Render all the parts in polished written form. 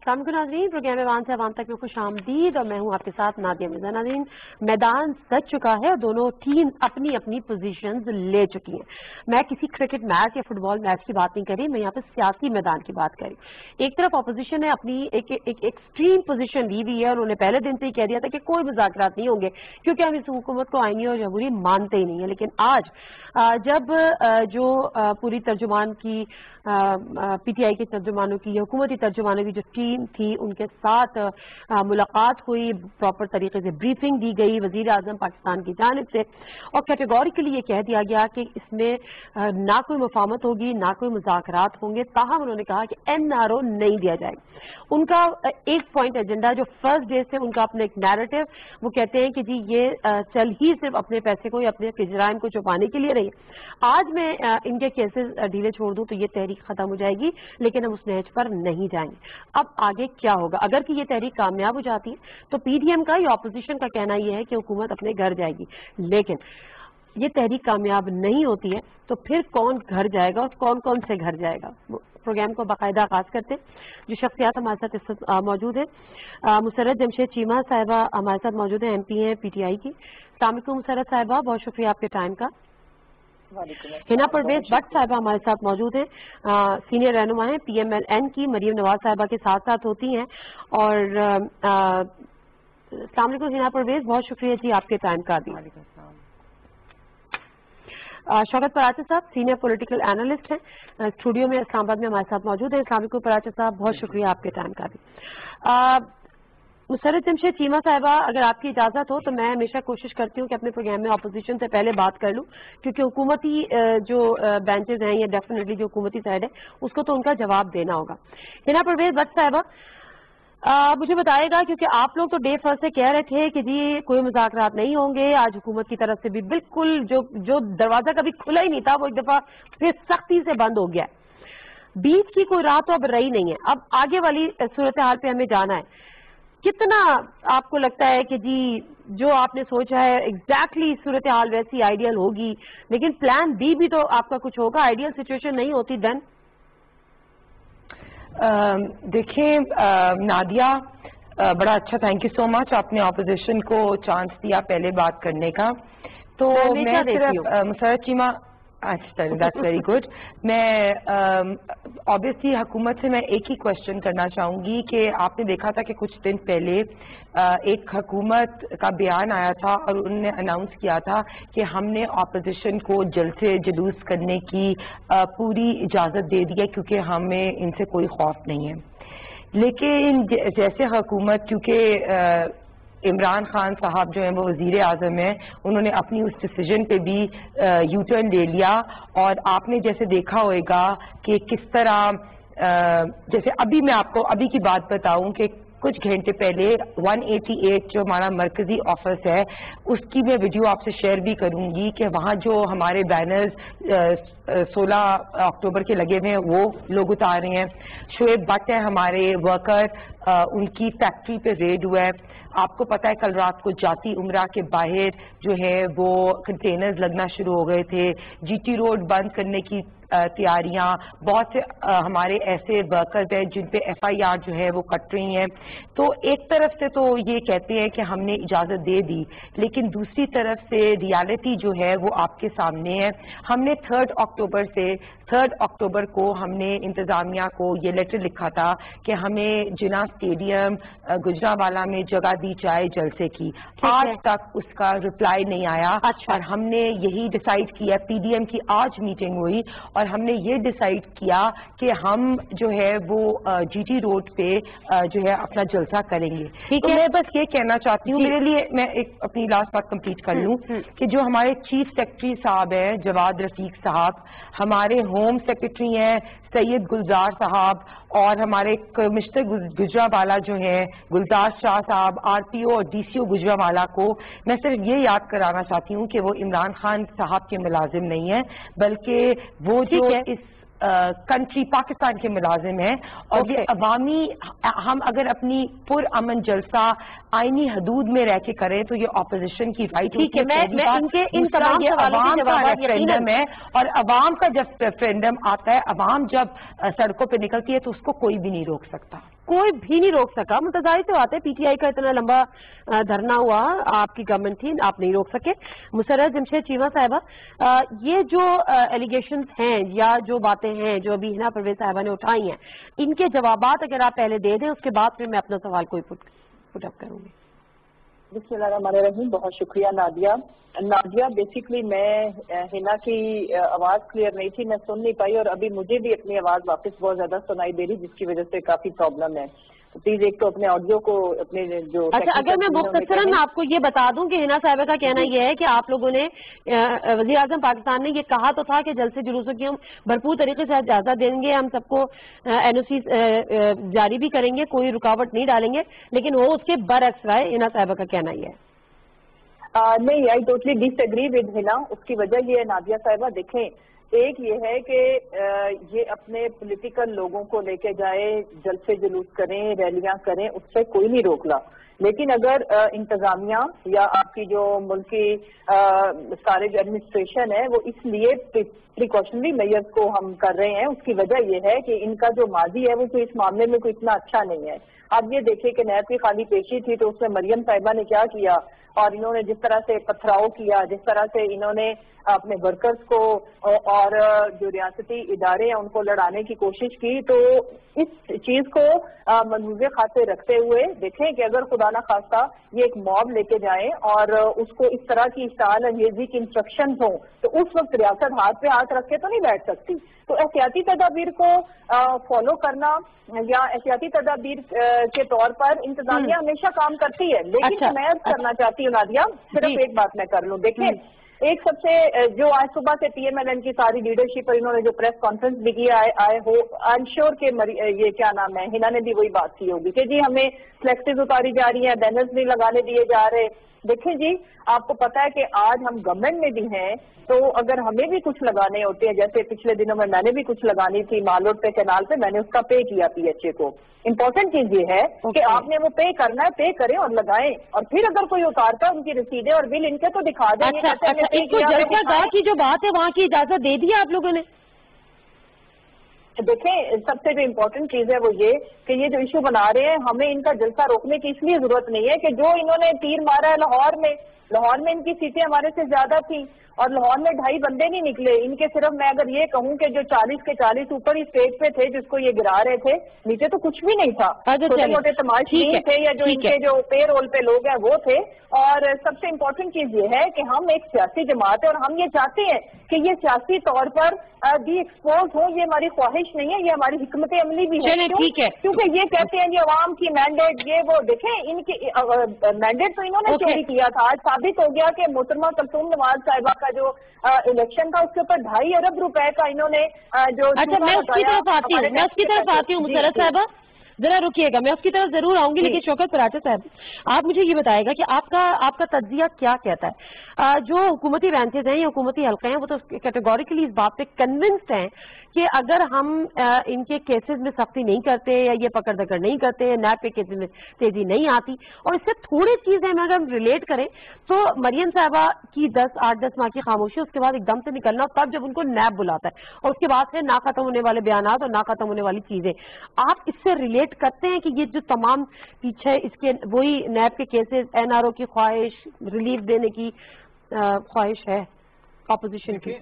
السلام علیکم ناظرین، پروگرام ایوان سے عوام تک میں خوش آمدید اور میں ہوں آپ کے ساتھ نادیہ مرزا۔ ناظرین، میدان سج چکا ہے اور دونوں ٹیم اپنی اپنی پوزیشنز لے چکی ہیں۔ میں کسی کرکٹ میچ یا فٹ بال میچ کی بات نہیں کر رہی، میں یہاں پہ سیاسی میدان کی بات کر رہی۔ ایک طرف اپوزیشن نے اپنی ایک ایکسٹریم پوزیشن لی ہوئی ہے، انہوں نے پہلے دن سے ہی کہہ دیا تھا کہ کوئی مذاکرات نہیں ہوں گے کیونکہ ہم اس حکومت کو آئینی اور جمہوری مانتے ہی نہیں ہیں۔ لیکن آج جب جو پوری ترجمان کی پی ٹی آئی کے ترجمانوں کی، حکومتی ترجمانوں کی جو ٹیم تھی، ان کے ساتھ ملاقات ہوئی، پراپر طریقے سے بریفنگ دی گئی وزیر اعظم پاکستان کی جانب سے، اور کیٹیگوریکلی یہ کہہ دیا گیا کہ اس میں نہ کوئی مفاہمت ہوگی نہ کوئی مذاکرات ہوں گے۔ تاہم انہوں نے کہا کہ این آر او نہیں دیا جائے گا۔ ان کا ایک پوائنٹ ایجنڈا جو فرسٹ ڈے سے ان کا اپنا ایک نیریٹو، وہ کہتے ہیں کہ جی یہ چل ہی صرف اپنے پیسے کو یا اپنے جرائم کو چھپانے کے لیے رہی ہے۔ آج میں ان کے کیسز ڈھیلے چھوڑ دوں تو یہ تحریک ختم ہو جائے گی، لیکن ہم اس نہج پر نہیں جائیں گے۔ اب آگے کیا ہوگا؟ اگر کہ یہ تحریک کامیاب ہو جاتی ہے تو پی ڈی ایم کا یا اپوزیشن کا کہنا یہ ہے کہ حکومت اپنے گھر جائے گی، لیکن یہ تحریک کامیاب نہیں ہوتی ہے تو پھر کون گھر جائے گا اور کون کون سے گھر جائے گا؟ پروگرام کو باقاعدہ آغاز کرتے ہیں۔ جو شخصیات ہمارے ساتھ موجود ہیں، مسرت جمشید چیمہ صاحبہ ہمارے ساتھ موجود ہیں، ایم پی ہیں پی ٹی آئی کی۔ السلام علیکم مسرت صاحبہ، بہت شکریہ آپ کے ٹائم کا۔ ہنا پرویز بٹ صاحبہ ہمارے ساتھ موجود ہیں، سینئر رہنما ہیں پی ایم ایل این کی، مریم نواز صاحبہ کے ساتھ ساتھ ہوتی ہیں۔ اور السلام علیکم ہنا پرویز، بہت شکریہ جی آپ کے ٹائم کا بھی۔ شوکت پراچہ صاحب سینئر پولیٹیکل اینالسٹ ہیں، اسٹوڈیو میں اسلام آباد میں ہمارے ساتھ موجود ہیں۔ السلام علیکم پراچہ صاحب، بہت شکریہ آپ کے ٹائم کا بھی۔ مسرت جمشید چیمہ صاحبہ، اگر آپ کی اجازت ہو تو میں ہمیشہ کوشش کرتی ہوں کہ اپنے پروگرام میں اپوزیشن سے پہلے بات کر لوں، کیونکہ حکومتی جو بینچز ہیں یا ڈیفینیٹلی جو حکومتی سائڈ ہے اس کو تو ان کا جواب دینا ہوگا۔ ہنا پرویز بٹ صاحبہ، مجھے بتائے گا، کیونکہ آپ لوگ تو ڈے فرسٹ سے کہہ رہے تھے کہ جی کوئی مذاکرات نہیں ہوں گے، آج حکومت کی طرف سے بھی بالکل جو دروازہ کبھی کھلا ہی نہیں تھا وہ ایک دفعہ پھر سختی سے بند ہو گیا ہے۔ بیچ کی کوئی راہ تو اب رہی نہیں ہے، اب آگے والی صورتحال پہ ہمیں جانا ہے۔ کتنا آپ کو لگتا ہے کہ جی جو آپ نے سوچا ہے ایگزیکٹلی صورتحال ویسی آئیڈیل ہوگی، لیکن پلان بی بھی تو آپ کا کچھ ہوگا، آئیڈیل سچویشن نہیں ہوتی دین؟ دیکھیں نادیہ، بڑا اچھا، تھینک یو سو مچ، آپ نے اپوزیشن کو چانس دیا پہلے بات کرنے کا۔ تو میں صرف مسرت چیمہ، دیٹس ویری گڈ۔ میں آبویسلی حکومت سے میں ایک ہی کوشچن کرنا چاہوں گی کہ آپ نے دیکھا تھا کہ کچھ دن پہلے ایک حکومت کا بیان آیا تھا اور انہوں نے اناؤنس کیا تھا کہ ہم نے اپوزیشن کو جلسے جلوس کرنے کی پوری اجازت دے دی ہے کیونکہ ہمیں ان سے کوئی خوف نہیں ہے۔ لیکن جیسے حکومت، کیونکہ عمران خان صاحب جو ہیں وہ وزیر اعظم ہیں، انہوں نے اپنی اس ڈیسیجن پہ بھی یو ٹرن لے لیا، اور آپ نے جیسے دیکھا ہوئے گا کہ کس طرح، جیسے ابھی میں آپ کو ابھی کی بات بتاؤں کہ کچھ گھنٹے پہلے 188 جو ہمارا مرکزی آفس ہے اس کی میں ویڈیو آپ سے شیئر بھی کروں گی کہ وہاں جو ہمارے بینرز 16 اکتوبر کے لگے ہوئے ہیں وہ لوگ اتار رہے ہیں۔ شعیب بٹ ہے ہمارے ورکر، ان کی فیکٹری پہ ریڈ ہوا ہے۔ آپ کو پتا ہے کل رات کو جاتی عمرہ کے باہر جو ہے وہ کنٹینرز لگنا شروع ہو گئے تھے، جی ٹی روڈ بند کرنے کی تیاریاں، بہت سے ہمارے ایسے ورکرز ہیں جن پہ ایف آئی آر جو ہے وہ کٹ رہی ہیں۔ تو ایک طرف سے تو یہ کہتے ہیں کہ ہم نے اجازت دے دی، لیکن دوسری طرف سے ریالٹی جو ہے وہ آپ کے سامنے ہے۔ ہم نے 3 اکتوبر کو ہم نے انتظامیہ کو یہ لیٹر لکھا تھا کہ ہمیں جناح اسٹیڈیم گجرانوالہ میں جگہ دی جائے جلسے کی، آج تک اس کا رپلائی نہیں آیا۔ اور ہم نے یہی ڈیسائیڈ کیا، پی ڈی ایم کی آج میٹنگ ہوئی اور ہم نے یہ ڈیسائیڈ کیا کہ ہم جو ہے وہ جی ٹی روڈ پہ جو ہے اپنا جلسہ کریں گے۔ تو میں بس یہ کہنا چاہتی ہوں، میرے لیے میں ایک اپنی لاسٹ بات کمپلیٹ کر لوں کہ جو ہمارے چیف سیکرٹری صاحب ہیں جواد رفیق صاحب، ہمارے ہوم سیکرٹری ہیں سید گلزار صاحب، اور ہمارے کمشنر گجرانوالہ جو ہیں گلزار شاہ صاحب، آر پی او اور ڈی سی او گجرانوالہ کو میں صرف یہ یاد کرانا چاہتی ہوں کہ وہ عمران خان صاحب کے ملازم نہیں ہیں، بلکہ وہ جو اس کنٹری پاکستان کے ملازم ہیں، اور یہ عوامی، ہم اگر اپنی پر امن جلسہ آئینی حدود میں رہ کے کریں تو یہ اپوزیشن کی رائٹ ہے۔ عوام کا ریفرینڈم ہے، اور عوام کا جب ریفرینڈم آتا ہے، عوام جب سڑکوں پہ نکلتی ہے تو اس کو کوئی بھی نہیں روک سکتا۔ کوئی بھی نہیں روک سکا. متظاہر سے بات ہے, پی ٹی آئی کا اتنا لمبا دھرنا ہوا, آپ کی گورنمنٹ تھی, آپ نہیں روک سکے. مسرت جمشید چیمہ صاحبہ, یہ جو ایلیگیشنز ہیں یا جو باتیں ہیں جو ابھی ہنا پرویز صاحبہ نے اٹھائی ہیں, ان کے جوابات اگر آپ پہلے دے دیں, اس کے بعد پھر میں اپنا سوال کوئی پٹ اپ کروں گی. بسم اللہ الرحمن الرحیم. بہت شکریہ نادیہ. بیسیکلی میں ہنا کی آواز کلیئر نہیں تھی, میں سن نہیں پائی, اور ابھی مجھے بھی اپنی آواز واپس بہت زیادہ سنائی دے رہی, جس کی وجہ سے کافی پرابلم ہے. پلیز ایک تو اپنے آڈیو کو اپنے جو اچھا, اگر میں مختصراً آپ کو یہ بتا دوں کہ ہنا صاحبہ کا کہنا یہ ہے کہ آپ لوگوں نے, وزیر اعظم پاکستان نے یہ کہا تو تھا کہ جلسے جلوسوں کی ہم بھرپور طریقے سے اجازت دیں گے, ہم سب کو این او سی جاری بھی کریں گے, کوئی رکاوٹ نہیں ڈالیں گے, لیکن وہ اس کے برعکس رہا ہے. ہنا صاحبہ کا کہنا یہ ہے. نہیں, I totally disagree with ہنا. اس کی وجہ یہ ہے نادیہ صاحبہ, دیکھیں ایک یہ ہے کہ یہ اپنے پولیٹیکل لوگوں کو لے کے جائے, جلسے جلوس کریں, ریلیاں کریں, اس سے کوئی نہیں روکلا. لیکن اگر انتظامیہ یا آپ کی جو ملکی سارے جو ایڈمنسٹریشن ہے وہ اس لیے پریکاشنری میئرز کو ہم کر رہے ہیں, اس کی وجہ یہ ہے کہ ان کا جو ماضی ہے وہ تو اس معاملے میں کوئی اتنا اچھا نہیں ہے. اب یہ دیکھیں کہ نیب کی خالی پیشی تھی تو اس میں مریم صاحبہ نے کیا کیا, اور انہوں نے جس طرح سے پتھراؤ کیا, جس طرح سے انہوں نے اپنے ورکرز کو اور جو ریاستی ادارے ہیں ان کو لڑانے کی کوشش کی. تو اس چیز کو ملحوظ خاطر رکھتے ہوئے دیکھیں کہ اگر خدا نہ خواستہ یہ ایک موب لے کے جائیں اور اس کو اس طرح کی اشتعال انگیزی کی انسٹرکشنز ہوں, تو اس وقت ریاست ہاتھ پہ ہاتھ رکھ کے تو نہیں بیٹھ سکتی. تو احتیاطی تدابیر کو فالو کرنا یا احتیاطی تدابیر کے طور پر انتظامیہ ہمیشہ کام کرتی ہے. لیکن میں کرنا چاہتی ہوں نادیہ, صرف ایک بات میں کر لوں. دیکھیں ایک سب سے جو آج صبح سے پی ایم ایل این کی ساری لیڈرشپ پر انہوں نے جو پریس کانفرنس بھی کیا آئی ایم شیور کہ یہ کیا نام ہے, ہنا نے بھی وہی بات کی ہوگی کہ جی ہمیں فلیکسز اتاری جا رہی ہیں, بینرز نہیں لگانے دیے جا رہے. دیکھیں جی, آپ کو پتا ہے کہ آج ہم گورنمنٹ میں بھی ہیں, تو اگر ہمیں بھی کچھ لگانے ہوتے ہیں, جیسے پچھلے دنوں میں نے بھی کچھ لگانی تھی مالوٹ پہ کینال پہ, میں نے اس کا پے کیا پی ایچ اے کو. امپورٹنٹ چیز یہ ہے کہ آپ نے وہ پے کرنا ہے, پے کریں اور لگائیں, اور پھر اگر کوئی اتارتا ہے ان کی رسیدیں اور بل ان کے تو دکھا دیں. جلسہ گاہ کی جو بات ہے وہاں کی اجازت دے دی آپ لوگوں نے؟ دیکھیں سب سے جو امپورٹنٹ چیز ہے وہ یہ کہ یہ جو ایشو بنا رہے ہیں, ہمیں ان کا جلسہ روکنے کی اس لیے ضرورت نہیں ہے کہ جو انہوں نے تیر مارا ہے لاہور میں ان کی سیٹیں ہمارے سے زیادہ تھیں, اور لاہور میں 2.5 بندے نہیں نکلے ان کے. صرف میں اگر یہ کہوں کہ جو 40 کے 40 اوپر ہی اسٹیج پہ تھے جس کو یہ گرا رہے تھے, نیچے تو کچھ بھی نہیں تھا, چھوٹے موٹے تماشین تھے یا جو ان کے جو پے رول پہ لوگ ہیں وہ تھے. اور سب سے امپورٹنٹ چیز یہ ہے کہ ہم ایک سیاسی جماعت ہے اور ہم یہ چاہتے ہیں کہ یہ سیاسی طور پر بھی ایکسپوز ہوں. یہ ہماری خواہش نہیں ہے, یہ ہماری حکمت عملی بھی ہے, کیونکہ یہ کہتے ہیں یہ عوام کی مینڈیٹ یہ وہ. دیکھیں ان کی مینڈیٹ تو انہوں نے چوری کیا تھا. آج ثابت ہو گیا کہ محترمہ کلثوم نواز صاحبہ کا جو الیکشن تھا اس کے اوپر 2.5 ارب روپے کا انہوں نے جو. اچھا, میں اس کی طرف آتی ہوں مسرت صاحبہ, ذرا رکیے گا, میں اس کی طرف ضرور آؤں گی, لیکن شوکت پراٹھے صاحب آپ مجھے یہ بتائے گا کہ آپ کا تجزیہ کیا کہتا ہے. جو حکومتی برانچز ہیں یا حکومتی حلقے ہیں وہ تو کیٹیگوریکلی اس بات پہ کنونسڈ ہیں کہ اگر ہم ان کے کیسز میں سختی نہیں کرتے یا یہ پکڑ دکڑ نہیں کرتے, نیب کے کیسز میں تیزی نہیں آتی, اور اس سے تھوڑی چیزیں اگر ہم ریلیٹ کریں تو مریم صاحبہ کی 8-10 ماہ کی خاموشی, اس کے بعد ایک دم سے نکلنا, تب جب ان کو نیب بلاتا ہے, اور اس کے بعد سے نہ ختم ہونے والے بیانات اور نہ ختم ہونے والی چیزیں, آپ اس سے ریلیٹ کرتے ہیں کہ یہ جو تمام پیچھے اس کے وہی نیب کے کیسز, این آر او کی خواہش, ریلیف دینے کی خواہش ہے اپوزیشن کی؟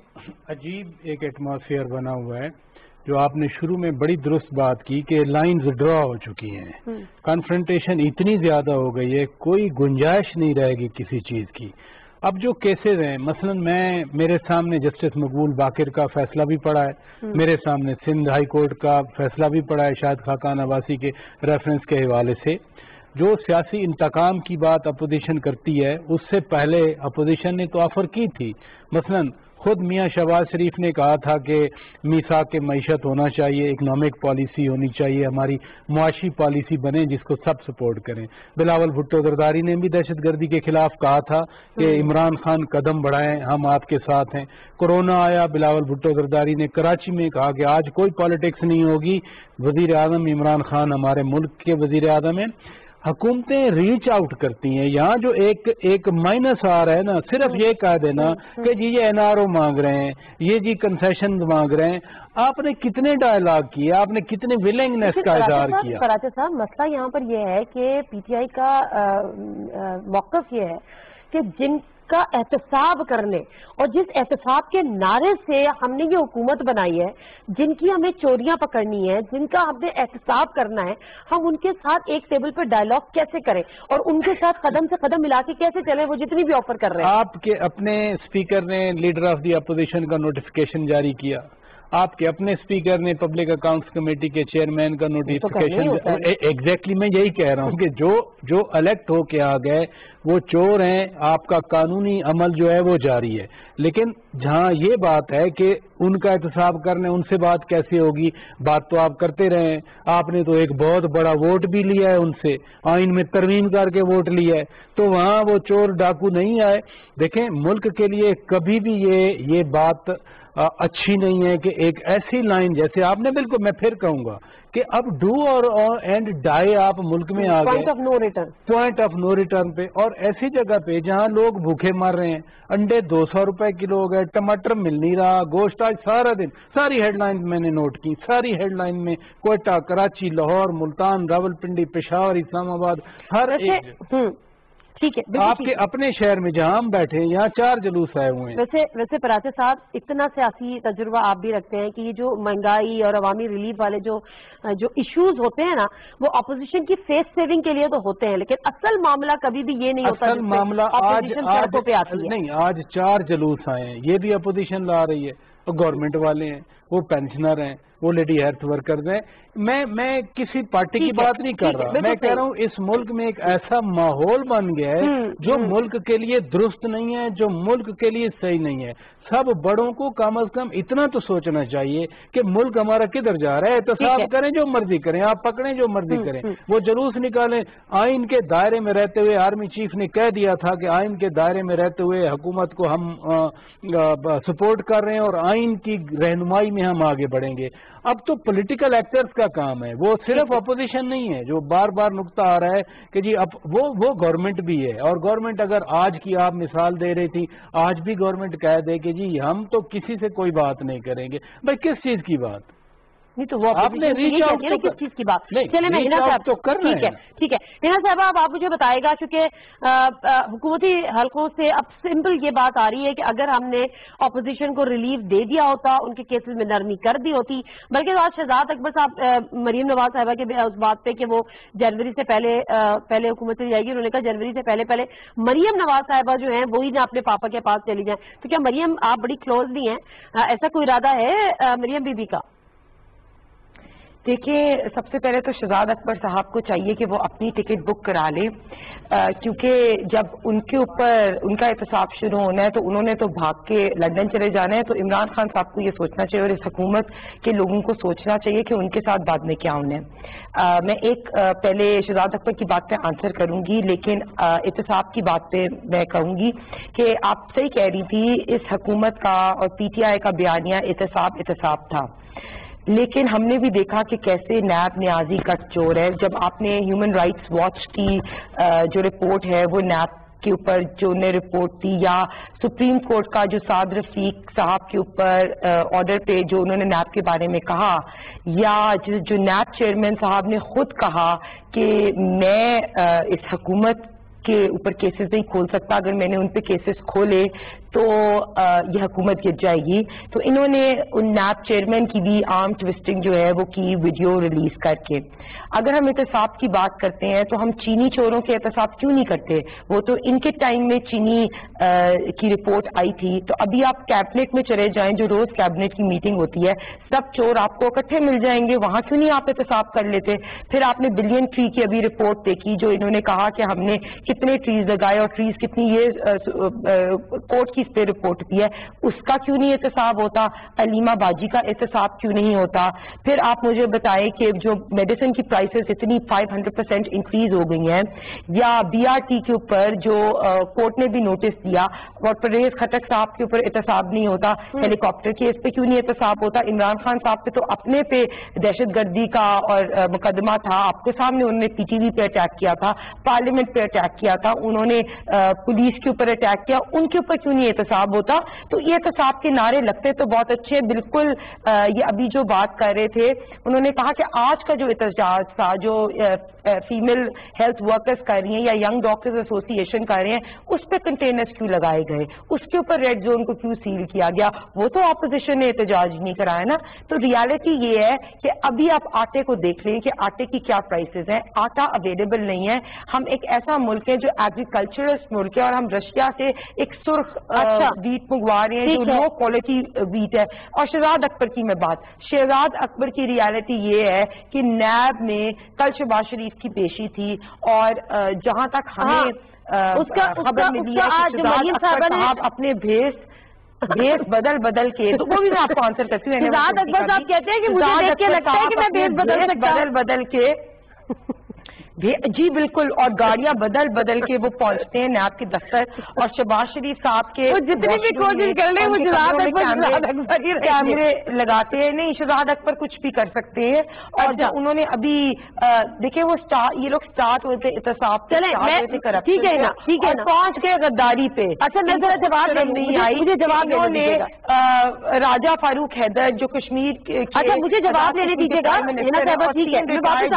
عجیب ایک ایٹماسفیئر بنا ہوا ہے. جو آپ نے شروع میں بڑی درست بات کی کہ لائنز ڈرا ہو چکی ہیں, کنفرنٹیشن اتنی زیادہ ہو گئی ہے, کوئی گنجائش نہیں رہے گی کسی چیز کی. اب جو کیسز ہیں, مثلا میرے سامنے جسٹس مقبول باقر کا فیصلہ بھی پڑا ہے, میرے سامنے سندھ ہائی کورٹ کا فیصلہ بھی پڑا ہے شاہد خاقان عباسی کے ریفرنس کے حوالے سے. جو سیاسی انتقام کی بات اپوزیشن کرتی ہے, اس سے پہلے اپوزیشن نے تو آفر کی تھی. مثلا خود میاں شہباز شریف نے کہا تھا کہ میثاق معیشت ہونا چاہیے, اکنامک پالیسی ہونی چاہیے, ہماری معاشی پالیسی بنے جس کو سب سپورٹ کریں. بلاول بھٹو زرداری نے بھی دہشت گردی کے خلاف کہا تھا کہ عمران خان قدم بڑھائیں, ہم آپ کے ساتھ ہیں. کورونا آیا, بلاول بھٹو زرداری نے کراچی میں کہا کہ آج کوئی پالیٹکس نہیں ہوگی, وزیر اعظم عمران خان ہمارے ملک کے وزیر اعظم ہیں. حکومتیں ریچ آؤٹ کرتی ہیں. یہاں جو ایک مائنس آ رہا ہے نا, صرف یہ کہہ دینا کہ جی یہ NRO مانگ رہے ہیں, یہ جی کنسیشن مانگ رہے ہیں. آپ نے کتنے ڈائلاگ کیے, آپ نے کتنے ولنگنس کا اظہار کیا؟ کراچی صاحب مسئلہ یہاں پر یہ ہے کہ PTI کا موقف یہ ہے کہ جن کا احتساب کرنے اور جس احتساب کے نعرے سے ہم نے یہ حکومت بنائی ہے, جن کی ہمیں چوریاں پکڑنی ہے, جن کا ہم نے احتساب کرنا ہے, ہم ان کے ساتھ ایک ٹیبل پر ڈائلاگ کیسے کریں اور ان کے ساتھ قدم سے قدم ملا کے کیسے چلیں, وہ جتنی بھی آفر کر رہے ہیں. آپ کے اپنے اسپیکر نے لیڈر آف دی اپوزیشن کا نوٹیفیکیشن جاری کیا, آپ کے اپنے اسپیکر نے پبلک اکاؤنٹس کمیٹی کے چیئرمین کا نوٹیفیکیشن. ایگزیکٹلی میں یہی کہہ رہا ہوں کہ جو الیکٹ ہو کے آ گئے وہ چور ہیں, آپ کا قانونی عمل جو ہے وہ جاری ہے. لیکن جہاں یہ بات ہے کہ ان کا احتساب کرنے, ان سے بات کیسے ہوگی, بات تو آپ کرتے رہے ہیں. آپ نے تو ایک بہت بڑا ووٹ بھی لیا ہے ان سے, آئین میں ترمیم کر کے ووٹ لیا ہے, تو وہاں وہ چور ڈاکو نہیں آئے. دیکھیں ملک کے لیے کبھی بھی یہ بات اچھی نہیں ہے کہ ایک ایسی لائن, جیسے آپ نے بالکل, میں پھر کہوں گا کہ اب ڈو اور اینڈ ڈائی آپ ملک میں آ گئے, پوائنٹ آف نو ریٹرن پہ, اور ایسی جگہ پہ جہاں لوگ بھوکے مر رہے ہیں. انڈے 200 روپے کلو ہو گئے, ٹماٹر مل نہیں رہا, گوشت آج سارا دن, ساری ہیڈ لائن میں نے نوٹ کی, ساری ہیڈ لائن میں کوئٹہ, کراچی, لاہور, ملتان, راولپنڈی, پشاور, اسلام آباد, ہر ایک. ٹھیک ہے, آپ کے اپنے شہر میں جہاں ہم بیٹھے ہیں یہاں 4 جلوس آئے ہوئے ہیں. ویسے پراچے صاحب اتنا سیاسی تجربہ آپ بھی رکھتے ہیں کہ یہ جو مہنگائی اور عوامی ریلیف والے جو ایشوز ہوتے ہیں نا, وہ اپوزیشن کی فیس سیونگ کے لیے تو ہوتے ہیں, لیکن اصل معاملہ کبھی بھی یہ نہیں ہوتا. اصل معاملہ آج پہ آتی ہے نہیں, آج 4 جلوس آئے ہیں, یہ بھی اپوزیشن لا رہی ہے, وہ گورنمنٹ والے ہیں, وہ پینشنر ہیں, وہ لیڈی ہیلتھ ورکرز ہیں. میں کسی پارٹی کی بات نہیں کر رہا, میں کہہ رہا ہوں اس ملک میں ایک ایسا ماحول بن گیا ہے جو ملک کے لیے درست نہیں ہے, جو ملک کے لیے صحیح نہیں ہے. سب بڑوں کو کم از کم اتنا تو سوچنا چاہیے کہ ملک ہمارا کدھر جا رہا ہے. احتساب کریں, جو مرضی کریں, آپ پکڑیں جو مرضی کریں, وہ جلوس نکالیں. آئین کے دائرے میں رہتے ہوئے آرمی چیف نے کہہ دیا تھا کہ آئین کے دائرے میں رہتے ہوئے حکومت کو ہم سپورٹ کر رہے ہیں اور آئین کی رہنمائی میں ہم آگے بڑھیں گے. اب تو پولیٹیکل ایکٹرز کا کام ہے, وہ صرف اپوزیشن نہیں ہے. جو بار بار نقطہ آ رہا ہے کہ جی اب وہ گورنمنٹ بھی ہے, اور گورنمنٹ اگر آج کی آپ مثال دے رہی تھی, آج بھی گورنمنٹ کہہ دے کہ جی ہم تو کسی سے کوئی بات نہیں کریں گے. بھائی کس چیز کی بات؟ نہیں تو وہ آپ نے ریچ آؤٹ کس چیز کی بات. چلے میں ہنا صاحب تو کر رہے ہیں. ٹھیک ہے ہنا صاحب, آپ مجھے بتائے گا, چونکہ حکومتی حلقوں سے اب سمپل یہ بات آ رہی ہے کہ اگر ہم نے اپوزیشن کو ریلیف دے دیا ہوتا, ان کے کیسز میں نرمی کر دی ہوتی, بلکہ آج شہزاد اکبر صاحب مریم نواز صاحبہ کے اس بات پہ کہ وہ جنوری سے پہلے حکومت سے جائے گی, انہوں نے کہا جنوری سے پہلے مریم نواز صاحبہ جو ہیں وہی نہ اپنے پاپا کے پاس چلی جائیں. تو کیا مریم آپ بڑی کلوز بھی ہیں, ایسا کوئی ارادہ ہے مریم بی بی کا؟ دیکھیں, سب سے پہلے تو شہزاد اکبر صاحب کو چاہیے کہ وہ اپنی ٹکٹ بک کرا لے, کیونکہ جب ان کے اوپر ان کا احتساب شروع ہونا ہے تو انہوں نے تو بھاگ کے لندن چلے جانا ہے. تو عمران خان صاحب کو یہ سوچنا چاہیے اور اس حکومت کے لوگوں کو سوچنا چاہیے کہ ان کے ساتھ بعد میں کیا ہونا ہے. میں ایک پہلے شہزاد اکبر کی بات پہ آنسر کروں گی, لیکن احتساب کی بات پہ میں کہوں گی کہ آپ صحیح کہہ رہی تھی, اس حکومت کا اور PTI کا بیانیہ احتساب تھا, لیکن ہم نے بھی دیکھا کہ کیسے نیب نیازی کٹ چور ہے. جب آپ نے ہیومن رائٹس واچ کی جو رپورٹ ہے وہ نیب کے اوپر جو نے رپورٹ دی, یا سپریم کورٹ کا جو سعد رفیق صاحب کے اوپر آرڈر پہ جو انہوں نے نیب کے بارے میں کہا, یا جو نیب چیئرمین صاحب نے خود کہا کہ میں اس حکومت کے اوپر کیسز نہیں کھول سکتا, اگر میں نے ان پہ کیسز کھولے تو یہ حکومت گر جائے گی. تو انہوں نے ان نیب چیئرمین کی بھی آرم ٹوسٹنگ جو ہے وہ کی ویڈیو ریلیز کر کے. اگر ہم احتساب کی بات کرتے ہیں تو ہم چینی چوروں کے احتساب کیوں نہیں کرتے؟ وہ تو ان کے ٹائم میں چینی کی رپورٹ آئی تھی. تو ابھی آپ کیبنٹ میں چلے جائیں, جو روز کیبنٹ کی میٹنگ ہوتی ہے, سب چور آپ کو اکٹھے مل جائیں گے, وہاں کیوں نہیں آپ احتساب کر لیتے؟ پھر آپ نے بلین ٹری کی ابھی رپورٹ دیکھی جو انہوں نے کہا کہ ہم نے کتنے ٹریز لگائے اور ٹریز کتنی, یہ کورٹ کی چیز پہ رپورٹ کی ہے اس کا کیوں نہیں احتساب ہوتا, علیمہ باجی کا احتساب کیوں نہیں ہوتا. پھر آپ مجھے بتائیں کہ جو میڈیسن کی پرائسز اتنی 500% انکریز ہو گئی ہیں, یا بی آر ٹی کے اوپر جو کورٹ نے بھی نوٹس دیا اور پرویز خٹک صاحب کے اوپر احتساب نہیں ہوتا, ہیلی کاپٹر کیس پہ کیوں نہیں احتساب ہوتا. عمران خان صاحب پہ تو اپنے پہ دہشت گردی کا اور مقدمہ تھا, آپ کے سامنے انہوں نے پی ٹی وی پہ اٹیک کیا تھا, پارلیمنٹ پہ اٹیک کیا تھا, انہوں نے پولیس کے اوپر اٹیک کیا, ان کے اوپر کیوں نہیں احتساب ہوتا. تو یہ احتساب کے نعرے لگتے تو بہت اچھے. بالکل یہ ابھی جو بات کر رہے تھے انہوں نے کہا کہ آج کا جو احتجاج تھا جو فیمیل ہیلتھ ورکرز کر رہی ہیں یا ینگ ڈاکٹرز ایسوسی ایشن کر رہے ہیں, اس پہ کنٹینرز کیوں لگائے گئے, اس کے اوپر ریڈ زون کو کیوں سیل کیا گیا, وہ تو اپوزیشن نے احتجاج نہیں کرایا نا. تو ریالٹی یہ ہے کہ ابھی آپ آٹے کو دیکھ لیں کہ آٹے کی کیا پرائسز ہیں. آٹا اویلیبل نہیں ہے. ہم ایک ایسا ملک ہے جو ایگریکلچرسٹ ملک ہے, اور ہم رشیا سے ایک سرخ ویٹ منگوا رہے ہیں جو لو کوالٹی ویٹ ہے. اور شہزاد اکبر کی میں بات, شہزاد اکبر کی ریالٹی یہ ہے کہ نیب میں کل شہباز شریف کی پیشی تھی, اور جہاں تک ہمیں خبر ملی ہے کہ شہزاد اکبر صاحب اپنے بھیس بدل کے, تو وہ بھی میں آپ کو آنسر کرتی ہوں. شہزاد اکبر صاحب کہتے ہیں کہ مجھے دیکھ کے لگتا ہے کہ میں بھیس بدل کے جی بالکل, اور گاڑیاں بدل کے وہ پہنچتے ہیں نیب کے دفتر, اور شہباز شریف صاحب کے جتنی بھی کوشش کر لیں وہ کیمرے لگاتے ہیں. نہیں, شہزاد اکبر کچھ بھی کر سکتے ہیں. اور جب انہوں نے ابھی دیکھیں وہ یہ لوگ اسٹارٹ ہوئے تھے احتساب, ٹھیک ہے نا, پہنچ گئے غداری پہ. اچھا میں ذرا جواب نہیں آئی, مجھے جواب نے راجہ فاروق حیدر جو کشمیر, اچھا مجھے جواب لینے دیجیے گا,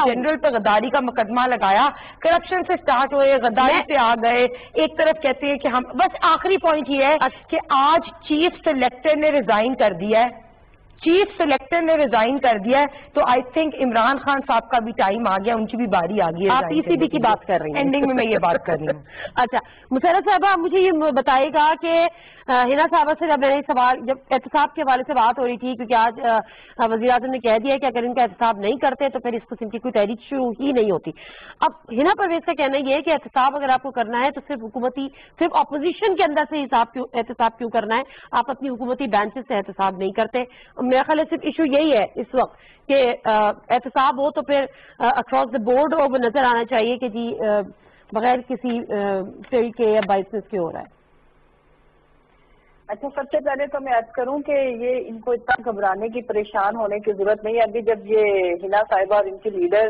جنرل پہ غداری کا مقدمہ لگایا, کرپشن سے سٹارٹ ہوئے, غداری پہ آ گئے. ایک طرف کہتے ہیں کہ ہم بس آخری پوائنٹ یہ ہے کہ آج چیف سلیکٹر نے ریزائن کر دیا ہے, تو آئی تھنک عمران خان صاحب کا بھی ٹائم آ گیا, ان کی بھی باری آ گئی ہے. آپ پی سی بی کی بات کر رہی ہیں, اینڈنگ میں یہ بات کر رہی ہوں. اچھا مسرت صاحبہ مجھے یہ بتائے گا کہ ہنا صاحبہ سے جب میں نے سوال, جب احتساب کے حوالے سے بات ہو رہی تھی, کیونکہ آج وزیر اعظم نے کہہ دیا کہ اگر ان کا احتساب نہیں کرتے تو پھر اس قسم کی کوئی تحریک شروع ہی نہیں ہوتی. اب ہنا پرویز کا کہنا یہ ہے کہ احتساب اگر آپ کو کرنا ہے تو صرف اپوزیشن کے اندر سے احتساب کیوں کرنا ہے, آپ اپنی حکومتی بینچز سے احتساب نہیں کرتے. میرا خیال ہے صرف ایشو یہی ہے اس وقت کہ احتساب ہو تو پھر اکراس دا بورڈ وہ نظر آنا چاہیے کہ جی بغیر کسی فیلڈ کے یا بائسنس کے ہو رہا ہے. اچھا, سب سے پہلے تو میں عرض کروں کہ یہ ان کو اتنا گھبرانے کی, پریشان ہونے کی ضرورت نہیں ہے. ابھی جب یہ ہنا صاحبہ اور ان کی لیڈر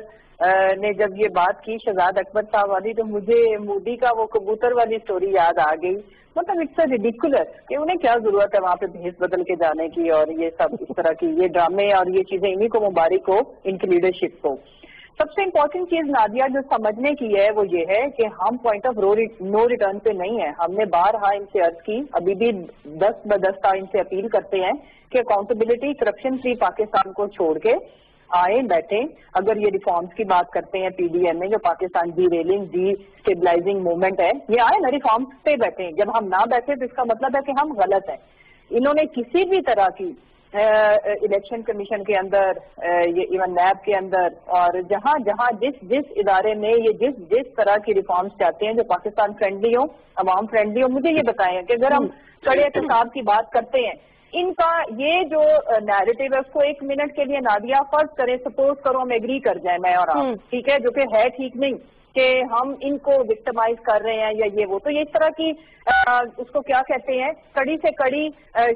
نے جب یہ بات کی شہزاد اکبر صاحب والی, تو مجھے مودی کا وہ کبوتر والی سٹوری یاد آ گئی. مطلب اٹس اے ریڈیکولر کہ انہیں کیا ضرورت ہے وہاں پہ بھیس بدل کے جانے کی, اور یہ سب اس طرح کی یہ ڈرامے اور یہ چیزیں انہیں کو مبارک ہو, ان کی لیڈرشپ کو. سب سے امپورٹنٹ چیز نادیہ جو سمجھنے کی ہے وہ یہ ہے کہ ہم پوائنٹ آف نو ریٹرن پہ نہیں ہے. ہم نے بارہا ان سے عرض کی, ابھی بھی دست بدستہ ان سے اپیل کرتے ہیں کہ اکاؤنٹیبلٹی کرپشن فری پاکستان کو چھوڑ کے آئیں بیٹھیں. اگر یہ ریفارمز کی بات کرتے ہیں پی ڈی ایم میں, جو Pakistan D railing D stabilising movement ہے, یہ آئے نا ریفارمز پہ بیٹھیں. جب ہم نہ بیٹھے تو اس کا مطلب ہے کہ ہم غلط ہیں. انہوں نے کسی بھی طرح کی الیکشن کمیشن کے اندر, یہ ایون نیب کے اندر, اور جہاں جس ادارے میں یہ جس طرح کی ریفارمز چاہتے ہیں جو پاکستان فرینڈلی ہو, عوام فرینڈلی ہو, مجھے یہ بتائیں کہ اگر ہم کڑے احتساب کی بات کرتے ہیں, ان کا یہ جو نیریٹو ہے اس کو ایک منٹ کے لیے نادیہ فرض کریں, سپوز کرو ہم ایگری کر جائیں میں اور آپ, ٹھیک ہے, جو کہ ہے ٹھیک نہیں کہ ہم ان کو وکٹمائز کر رہے ہیں یا یہ وہ, تو یہ اس طرح کی اس کو کیا کہتے ہیں, کڑی سے کڑی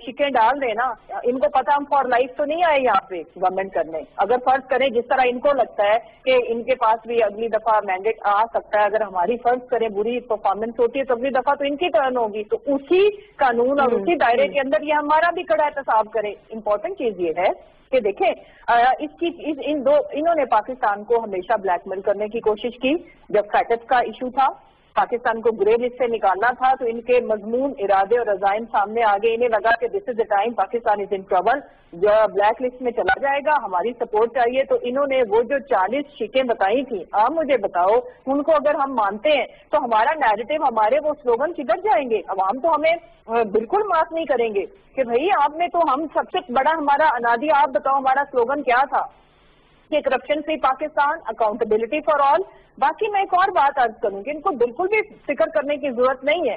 شکیں ڈال دیں نا. ان کو پتا ہم فار لائف تو نہیں آئے یہاں پہ گورنمنٹ کرنے. اگر فرض کریں جس طرح ان کو لگتا ہے کہ ان کے پاس بھی اگلی دفعہ مینڈیٹ آ سکتا ہے, اگر ہماری فرض کریں بری پرفارمنس ہوتی ہے تو اگلی دفعہ تو ان کی ٹرن ہوگی, تو اسی قانون اور اسی دائرے کے اندر یہ ہمارا بھی کڑا احتساب کریں. امپورٹنٹ چیز یہ ہے کہ دیکھیں انہوں نے پاکستان کو ہمیشہ بلیک میل کرنے کی کوشش کی. جب فیٹس کا ایشو تھا, پاکستان کو گرے لسٹ سے نکالنا تھا, تو ان کے مضمون ارادے اور عزائم سامنے آگے. انہیں لگا کہ this is the time, Pakistan is in trouble, جو بلیک لسٹ میں چلا جائے گا, ہماری سپورٹ چاہیے. تو انہوں نے وہ جو 40 شکیں بتائی تھیں, آپ مجھے بتاؤ ان کو اگر ہم مانتے ہیں تو ہمارا نیریٹو, ہمارے وہ سلوگن کدھر جائیں گے؟ عوام تو ہمیں بالکل معاف نہیں کریں گے کہ بھئی آپ نے تو, ہم سب سے بڑا ہمارا انادی, آپ بتاؤ ہمارا سلوگن کیا تھا کہ corruption free Pakistan, accountability for all. باقی میں ایک اور بات عرض کروں کہ ان کو بالکل بھی فکر کرنے کی ضرورت نہیں ہے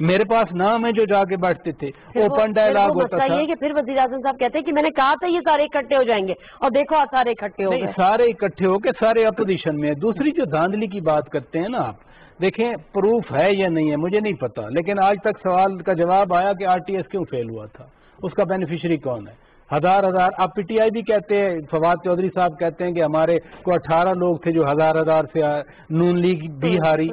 میرے پاس نام ہے جو جا کے بیٹھتے تھے, اوپن ڈائلاگ ہوتا تھا. یہ کہ پھر وزیر اعظم صاحب کہتے ہیں کہ میں نے کہا تھا یہ سارے اکٹھے ہو جائیں گے, اور دیکھو سارے اکٹھے ہو گئے. سارے اکٹھے ہو کے سارے اپوزیشن میں. دوسری جو دھاندلی کی بات کرتے ہیں نا آپ, دیکھیں پروف ہے یا نہیں ہے مجھے نہیں پتا, لیکن آج تک سوال کا جواب آیا کہ آر ٹی ایس کیوں فیل ہوا تھا, اس کا بینیفیشری کون ہے. ہزار اب پی ٹی آئی بھی کہتے ہیں, فواد چودھری صاحب کہتے ہیں کہ ہمارے کو 18 لوگ تھے جو ہزار سے, نون لیگ بھی ہاری,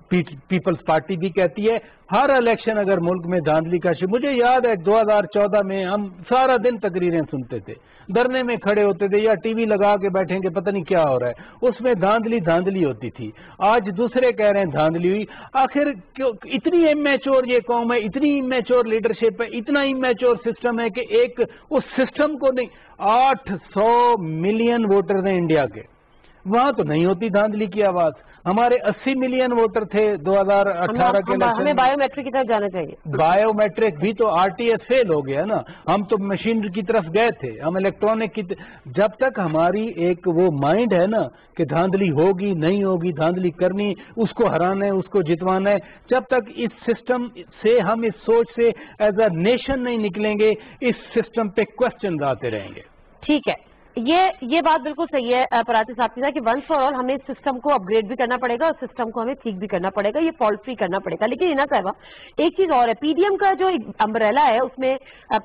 پیپلز پارٹی بھی کہتی ہے. ہر الیکشن اگر ملک میں دھاندلی کا مجھے یاد ہے 2014 میں ہم سارا دن تقریریں سنتے تھے, دھرنے میں کھڑے ہوتے تھے یا ٹی وی لگا کے بیٹھیں کہ پتہ نہیں کیا ہو رہا ہے, اس میں دھاندلی ہوتی تھی. آج دوسرے کہہ رہے ہیں دھاندلی ہوئی. آخر اتنی امیچور یہ قوم ہے, اتنی امیچور لیڈرشپ ہے, اتنا امیچور سسٹم ہے کہ ایک اس سسٹم کو نہیں. 800 ملین ووٹر ہیں انڈیا کے, وہاں تو نہیں ہوتی دھاندلی کی آواز. ہمارے 80 ملین ووٹر تھے 2018 کے الیکشن. ہمیں بایو میٹرک کی طرف جانا چاہیے. بایو میٹرک بھی تو آر ٹی ایس فیل ہو گیا نا, ہم تو مشین کی طرف گئے تھے, ہم الیکٹرانک کی. جب تک ہماری ایک وہ مائنڈ ہے نا کہ دھاندلی ہوگی نہیں ہوگی, دھاندلی کرنی, اس کو ہرانا ہے, اس کو جتوانا ہے, جب تک اس سسٹم سے ہم اس سوچ سے ایز اے نیشن نہیں نکلیں گے, اس سسٹم پہ کوشچن آتے رہیں گے. ٹھیک ہے, یہ بات بالکل صحیح ہے پراتے صاحب کی, کہ ونس فار آل ہمیں اس سسٹم کو اپ گریڈ بھی کرنا پڑے گا, اور سسٹم کو ہمیں ٹھیک بھی کرنا پڑے گا, یہ فالٹ فری کرنا پڑے گا. لیکن اینا صاحبہ ایک چیز اور ہے, پی ڈی ایم کا جو امبریلا ہے اس میں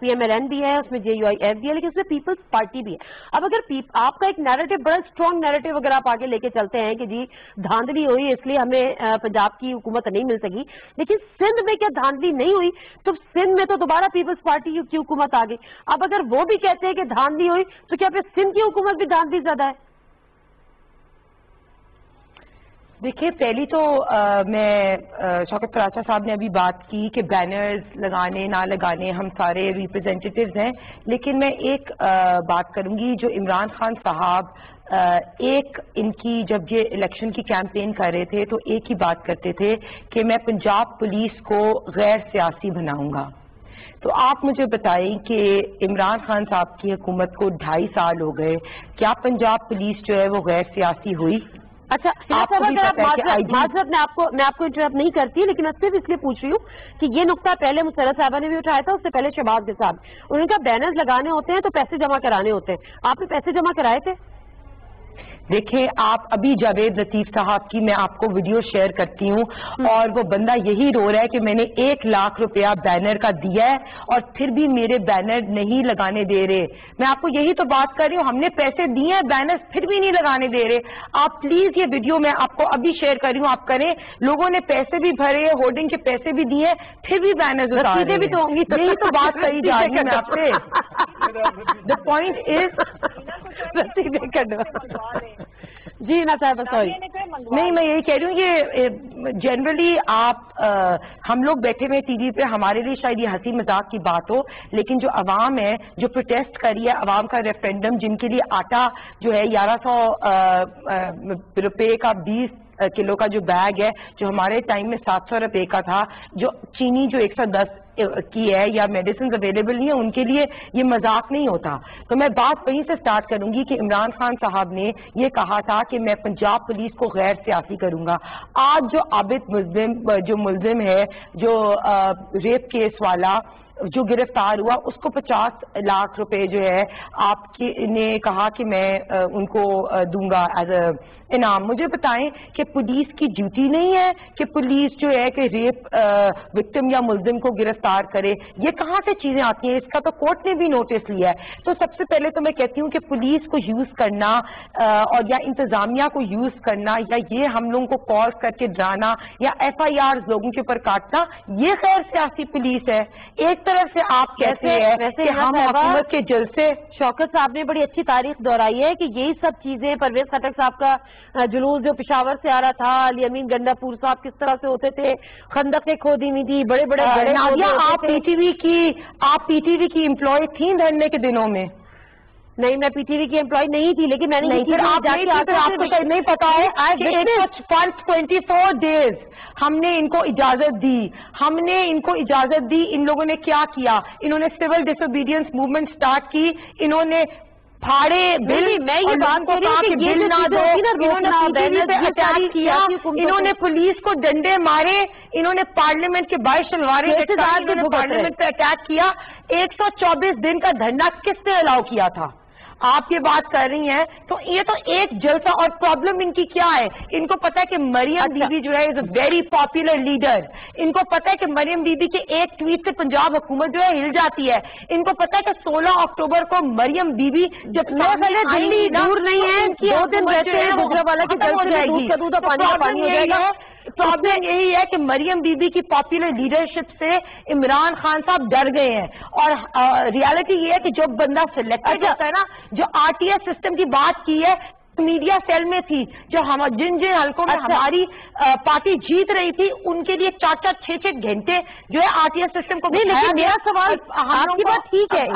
پی ایم ایل این بھی ہے, اس میں جے یو آئی ایف بھی ہے, لیکن اس میں پیپلز پارٹی بھی ہے. اب اگر آپ کا ایک نیریٹو, بڑا اسٹرانگ نیریٹو اگر آپ آگے لے کے چلتے ہیں کہ جی دھاندلی ہوئی اس لیے ہمیں پنجاب کی حکومت نہیں مل سکی, لیکن سندھ میں کیا دھاندلی نہیں ہوئی, تو سندھ میں تو دوبارہ پیپلز پارٹی کی حکومت آ گئی. اب اگر وہ بھی کہتے ہیں کہ دھاندلی ہوئی, تو کیا پھر سندھ کی حکومت بھی دھاندلی زیادہ ہے؟ دیکھیے پہلی تو میں شوکت پراچا صاحب نے ابھی بات کی کہ بینرز لگانے نہ لگانے ہم سارے ریپرزینٹیٹیوز ہیں, لیکن میں ایک بات کروں گی. جو عمران خان صاحب ایک ان کی جب یہ الیکشن کی کیمپین کر رہے تھے تو ایک ہی بات کرتے تھے کہ میں پنجاب پولیس کو غیر سیاسی بناؤں گا. تو آپ مجھے بتائیں کہ عمران خان صاحب کی حکومت کو 2.5 سال ہو گئے, کیا پنجاب پولیس جو ہے وہ غیر سیاسی ہوئی؟ اچھا معذرت, میں آپ کو انٹرپٹ نہیں کرتی, لیکن میں صرف اس لیے پوچھ رہی ہوں کہ یہ نقطہ پہلے مسرت صاحبہ نے بھی اٹھایا تھا, اس سے پہلے شہباز کے ساتھ. انہوں نے کہا بینرز لگانے ہوتے ہیں تو پیسے جمع کرانے ہوتے ہیں. آپ نے پیسے جمع کرائے تھے؟ دیکھیں آپ ابھی جاوید لطیف صاحب کی میں آپ کو ویڈیو شیئر کرتی ہوں, اور وہ بندہ یہی رو رہا ہے کہ میں نے 1 لاکھ روپیہ بینر کا دیا ہے اور پھر بھی میرے بینر نہیں لگانے دے رہے. میں آپ کو یہی تو بات کر رہی ہوں, ہم نے پیسے دیے ہیں, بینر پھر بھی نہیں لگانے دے رہے. آپ پلیز یہ ویڈیو میں آپ کو ابھی شیئر کر رہی ہوں, آپ کریں. لوگوں نے پیسے بھی بھرے, ہورڈنگ کے پیسے بھی دیے, پھر بھی بینر اتارے بھی تو ہوں گی. یہی تو بات کہی جا رہی ہے میں آپ سے. دا پوائنٹ از جی نا صاحب سوری نہیں, میں یہی کہہ رہی ہوں کہ جنرلی آپ ہم لوگ بیٹھے ہوئے ٹی وی پہ, ہمارے لیے شاید یہ ہنسی مذاق کی بات ہو, لیکن جو عوام ہے جو پروٹیسٹ کری ہے, عوام کا ریفرینڈم, جن کے لیے آٹا جو ہے 1100 روپے کا 20 کلو کا جو بیگ ہے, جو ہمارے ٹائم میں 700 روپے کا تھا, جو چینی جو 110 کی ہے, یا میڈیسنز اویلیبل نہیں ہے, ان کے لیے یہ مذاق نہیں ہوتا. تو میں بات وہیں سے سٹارٹ کروں گی کہ عمران خان صاحب نے یہ کہا تھا کہ میں پنجاب پولیس کو غیر سیاسی کروں گا. آج جو عابد ملزم ہے, جو ریپ کیس والا جو گرفتار ہوا, اس کو 50 لاکھ روپے جو ہے آپ نے کہا کہ میں ان کو دوں گا ایز اے انعام. مجھے بتائیں کہ پولیس کی ڈیوٹی نہیں ہے کہ پولیس جو ہے کہ ریپ وکٹم یا ملزم کو گرفتار کرے؟ یہ کہاں سے چیزیں آتی ہیں؟ اس کا تو کورٹ نے بھی نوٹس لیا ہے. تو سب سے پہلے تو میں کہتی ہوں کہ پولیس کو یوز کرنا اور یا انتظامیہ کو یوز کرنا, یا یہ ہم لوگوں کو کال کر کے ڈرانا, یا FIRs لوگوں کے اوپر کاٹنا, یہ غیر سیاسی پولیس ہے. ایک طرف سے آپ کہتے ہیں کہ ہم حکومت کے جلسے, شوکت صاحب نے بڑی اچھی تاریخ دہرائی ہے کہ یہی سب چیزیں, پرویز خٹک صاحب کا جلوس جو پشاور سے آ رہا تھا, علی امین گنڈا پور صاحب کس طرح سے ہوتے تھے, خندقیں کھودی ہوئی تھی, بڑے بڑے نادیہ آپ پی ٹی وی کی امپلائی تھیں دھرنے کے دنوں میں؟ نہیں, میں پی ٹی وی کی امپلائی نہیں تھی, لیکن میں نے آپ کو نہیں پتا ہے کہ 24 days ہم نے ان کو اجازت دی. ان لوگوں نے کیا کیا؟ انہوں نے سول ڈس اوبیڈینس موومنٹ سٹارٹ کی, انہوں نے پھاڑے بل. میں یہ بات کر رہی ہوں کہ بل نہ دو, انہوں نے پی ٹی وی پہ اٹیک کیا, انہوں نے پولیس کو ڈنڈے مارے, انہوں نے پارلیمنٹ کے 22 شلواریں لٹکائی, انہوں نے پارلیمنٹ پہ اٹیک کیا. 124 دن کا دھرنا کس نے الاؤ کیا تھا؟ آپ یہ بات کر رہی ہیں تو یہ تو ایک جلسہ. اور پرابلم ان کی کیا ہے؟ ان کو پتا ہے کہ مریم بی بی جو ہے از اے ویری پاپولر لیڈر. ان کو پتا ہے کہ مریم بی بی کے ایک ٹویٹ سے پنجاب حکومت جو ہے ہل جاتی ہے. ان کو پتا ہے کہ 16 اکتوبر کو مریم بی بی جب دلی دور نہیں ہے, 2 دن ویسے گجرانوالہ کی جلد ہو جائے گی, دودھ کا پانی ہو جائے گا. پرابلم یہی ہے کہ مریم بی بی کی پاپولر لیڈرشپ سے عمران خان صاحب ڈر گئے ہیں. اور ریالٹی یہ ہے کہ جو بندہ سلیکٹڈ ہوتا ہے نا, جو آر ٹی ایس سسٹم کی بات کی ہے, میڈیا سیل میں تھی, جو جن حلقوں میں ہماری پارٹی جیت رہی تھی ان کے لیے 4-4, 6-6 گھنٹے جو ہے آر ٹی ایس سسٹم کو. میرا سوال, آپ کی بات ٹھیک ہے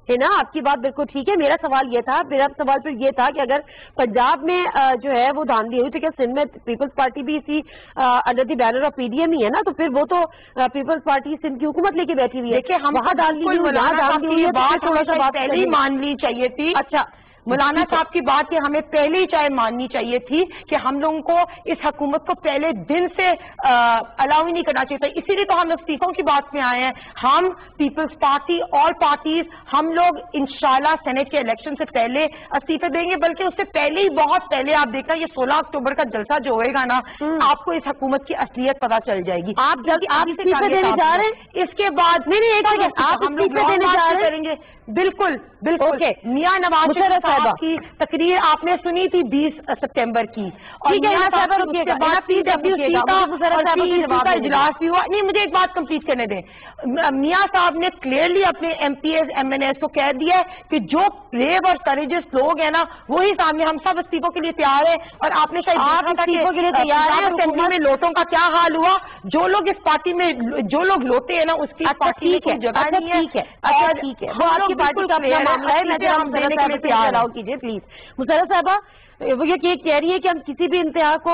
ہے نا, آپ کی بات بالکل ٹھیک ہے. میرا سوال یہ تھا, میرا سوال پھر یہ تھا کہ اگر پنجاب میں جو ہے وہ دھاندلی ہوئی تو کیا سندھ میں پیپلز پارٹی بھی اسی under the banner of P D M ہی ہے نا, تو پھر وہ تو پیپلز پارٹی سندھ کی حکومت لے کے بیٹھی ہوئی ہے. دیکھیں ہم وہاں دھاندلی ہوئی ہے, بات تھوڑا سا بات پہلے ہی مان لی چاہیے تھی. اچھا, مولانا صاحب کی بات یہ ہمیں پہلے ہی چاہے ماننی چاہیے تھی کہ ہم لوگوں کو اس حکومت کو پہلے دن سے الاؤ ہی نہیں کرنا چاہیے تھا. اسی لیے تو ہم استعفوں کی بات میں آئے ہیں. ہم پیپلز پارٹی, آل پارٹیز, ہم لوگ انشاءاللہ سینٹ کے الیکشن سے پہلے استعفے دیں گے, بلکہ اس سے پہلے ہی, بہت پہلے. آپ دیکھیں یہ 16 اکتوبر کا جلسہ جو ہوئے گا نا, آپ کو اس حکومت کی اصلیت پتا چل جائے گی. آپ جب آپ استعفے دینے جا رہے ہیں, اس کے بعد آپ استعفے دینے جا رہے کریں گے. بالکل بالکل. میاں نواز شریف صاحب کی تقریر آپ نے سنی تھی 20 ستمبر کی, اور میاں صاحب اس کے بعد پی ڈبلیو سی کا اجلاس بھی ہوا. نہیں, مجھے ایک بات کمپلیٹ کرنے دیں. میاں صاحب نے کلیئرلی اپنے MPs MNAs کو کہہ دیا ہے کہ جو بریو اور کریجس لوگ ہیں نا وہی سامنے, ہم سب استعفوں کے لیے تیار ہیں. اور آپ نے شاید استعفوں کے لیے تیار ہیں. اسمبلی میں لوٹوں کا کیا حال ہوا, جو لوگ اس پارٹی میں جو لوگ لوٹے ہیں نا اس کی پارٹی میں کوئی جگہ نہیں ہے. اچھا ٹھیک ہے, وہ آپ کی پارٹی کا اپنا معاملہ ہے, میں ہم دینے کے لیے تیار الاؤ کیجیے پلیز. مسرت صاحبہ وہ یہ کہہ رہی ہے کہ ہم کسی بھی انتہا کو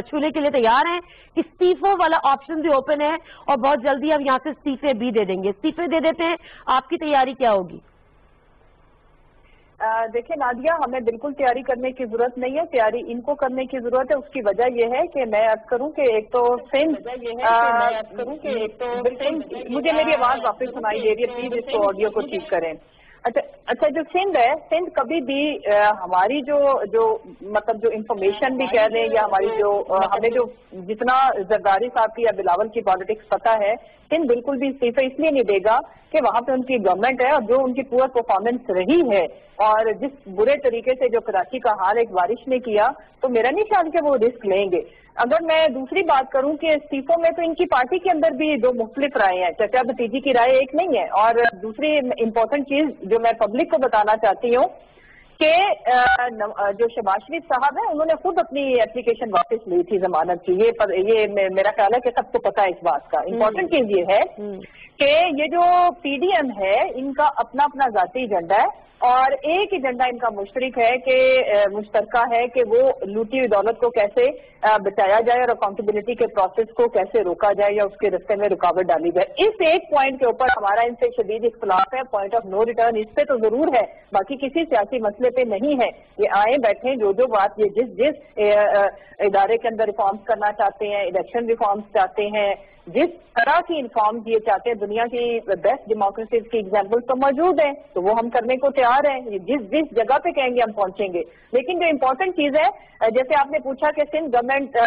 چھونے کے لیے تیار ہیں. استعفوں والا آپشن بھی اوپن ہے اور بہت جلدی ہم یہاں سے استعفے بھی دے دیں گے. استعفے دے دیتے ہیں, آپ کی تیاری کیا ہوگی؟ دیکھیں نادیہ, ہمیں بالکل تیاری کرنے کی ضرورت نہیں ہے, تیاری ان کو کرنے کی ضرورت ہے. اس کی وجہ یہ ہے کہ میں عرض کروں کہ ایک تو سندھ, مجھے میری آواز واپس سنائی دے رہی ہے, پلیز اس کو آڈیو کو ٹھیک کریں. اچھا, جو سندھ ہے, سندھ کبھی بھی ہماری جو مطلب جو انفارمیشن بھی کہہ دیں یا ہماری جو ہمیں جو جتنا زرداری صاحب کی یا بلاول کی پالیٹکس پتہ ہے, سندھ بالکل بھی استعفے اس لیے نہیں دے گا کہ وہاں پہ ان کی گورنمنٹ ہے اور جو ان کی پور پرفارمنس رہی ہے اور جس برے طریقے سے جو کراچی کا حال ایک بارش نے کیا, تو میرا نہیں خیال کہ وہ رسک لیں گے. اگر میں دوسری بات کروں کہ استعفوں میں تو ان کی پارٹی کے اندر بھی 2 مختلف رائے ہیں, چچا بھتیجی کی رائے ایک نہیں ہے. اور دوسری امپورٹنٹ چیز جو میں پبلک کو بتانا چاہتی ہوں کہ جو شہباز شریف صاحب ہیں انہوں نے خود اپنی اپلیکیشن واپس لی تھی ضمانت کی. یہ میرا خیال ہے کہ سب کو پتا ہے اس بات کا. امپورٹنٹ چیز یہ ہے کہ یہ جو پی ڈی ایم ہے ان کا اپنا اپنا ذاتی ایجنڈا ہے اور ایک ایجنڈا ان کا مشترکہ ہے کہ وہ لوٹی ہوئی دولت کو کیسے بچایا جائے اور اکاؤنٹیبلٹی کے پروسیس کو کیسے روکا جائے یا اس کے رستے میں رکاوٹ ڈالی جائے. اس ایک پوائنٹ کے اوپر ہمارا ان سے شدید اختلاف ہے, پوائنٹ آف نو ریٹرن اس پہ تو ضرور ہے, باقی کسی سیاسی مسئلے پہ نہیں ہے. یہ آئیں بیٹھیں, جو بات یہ جس ادارے کے اندر ریفارمز کرنا چاہتے ہیں, الیکشن ریفارمز چاہتے ہیں, جس طرح کی انفارمز یہ چاہتے ہیں, دنیا کی بیسٹ ڈیموکریسیز کی ایگزامپل تو موجود ہیں, تو وہ ہم کرنے کو تیار ہیں. جس جگہ پہ کہیں گے ہم پہنچیں گے. لیکن جو امپورٹنٹ چیز ہے, جیسے آپ نے پوچھا کہ سندھ گورنمنٹ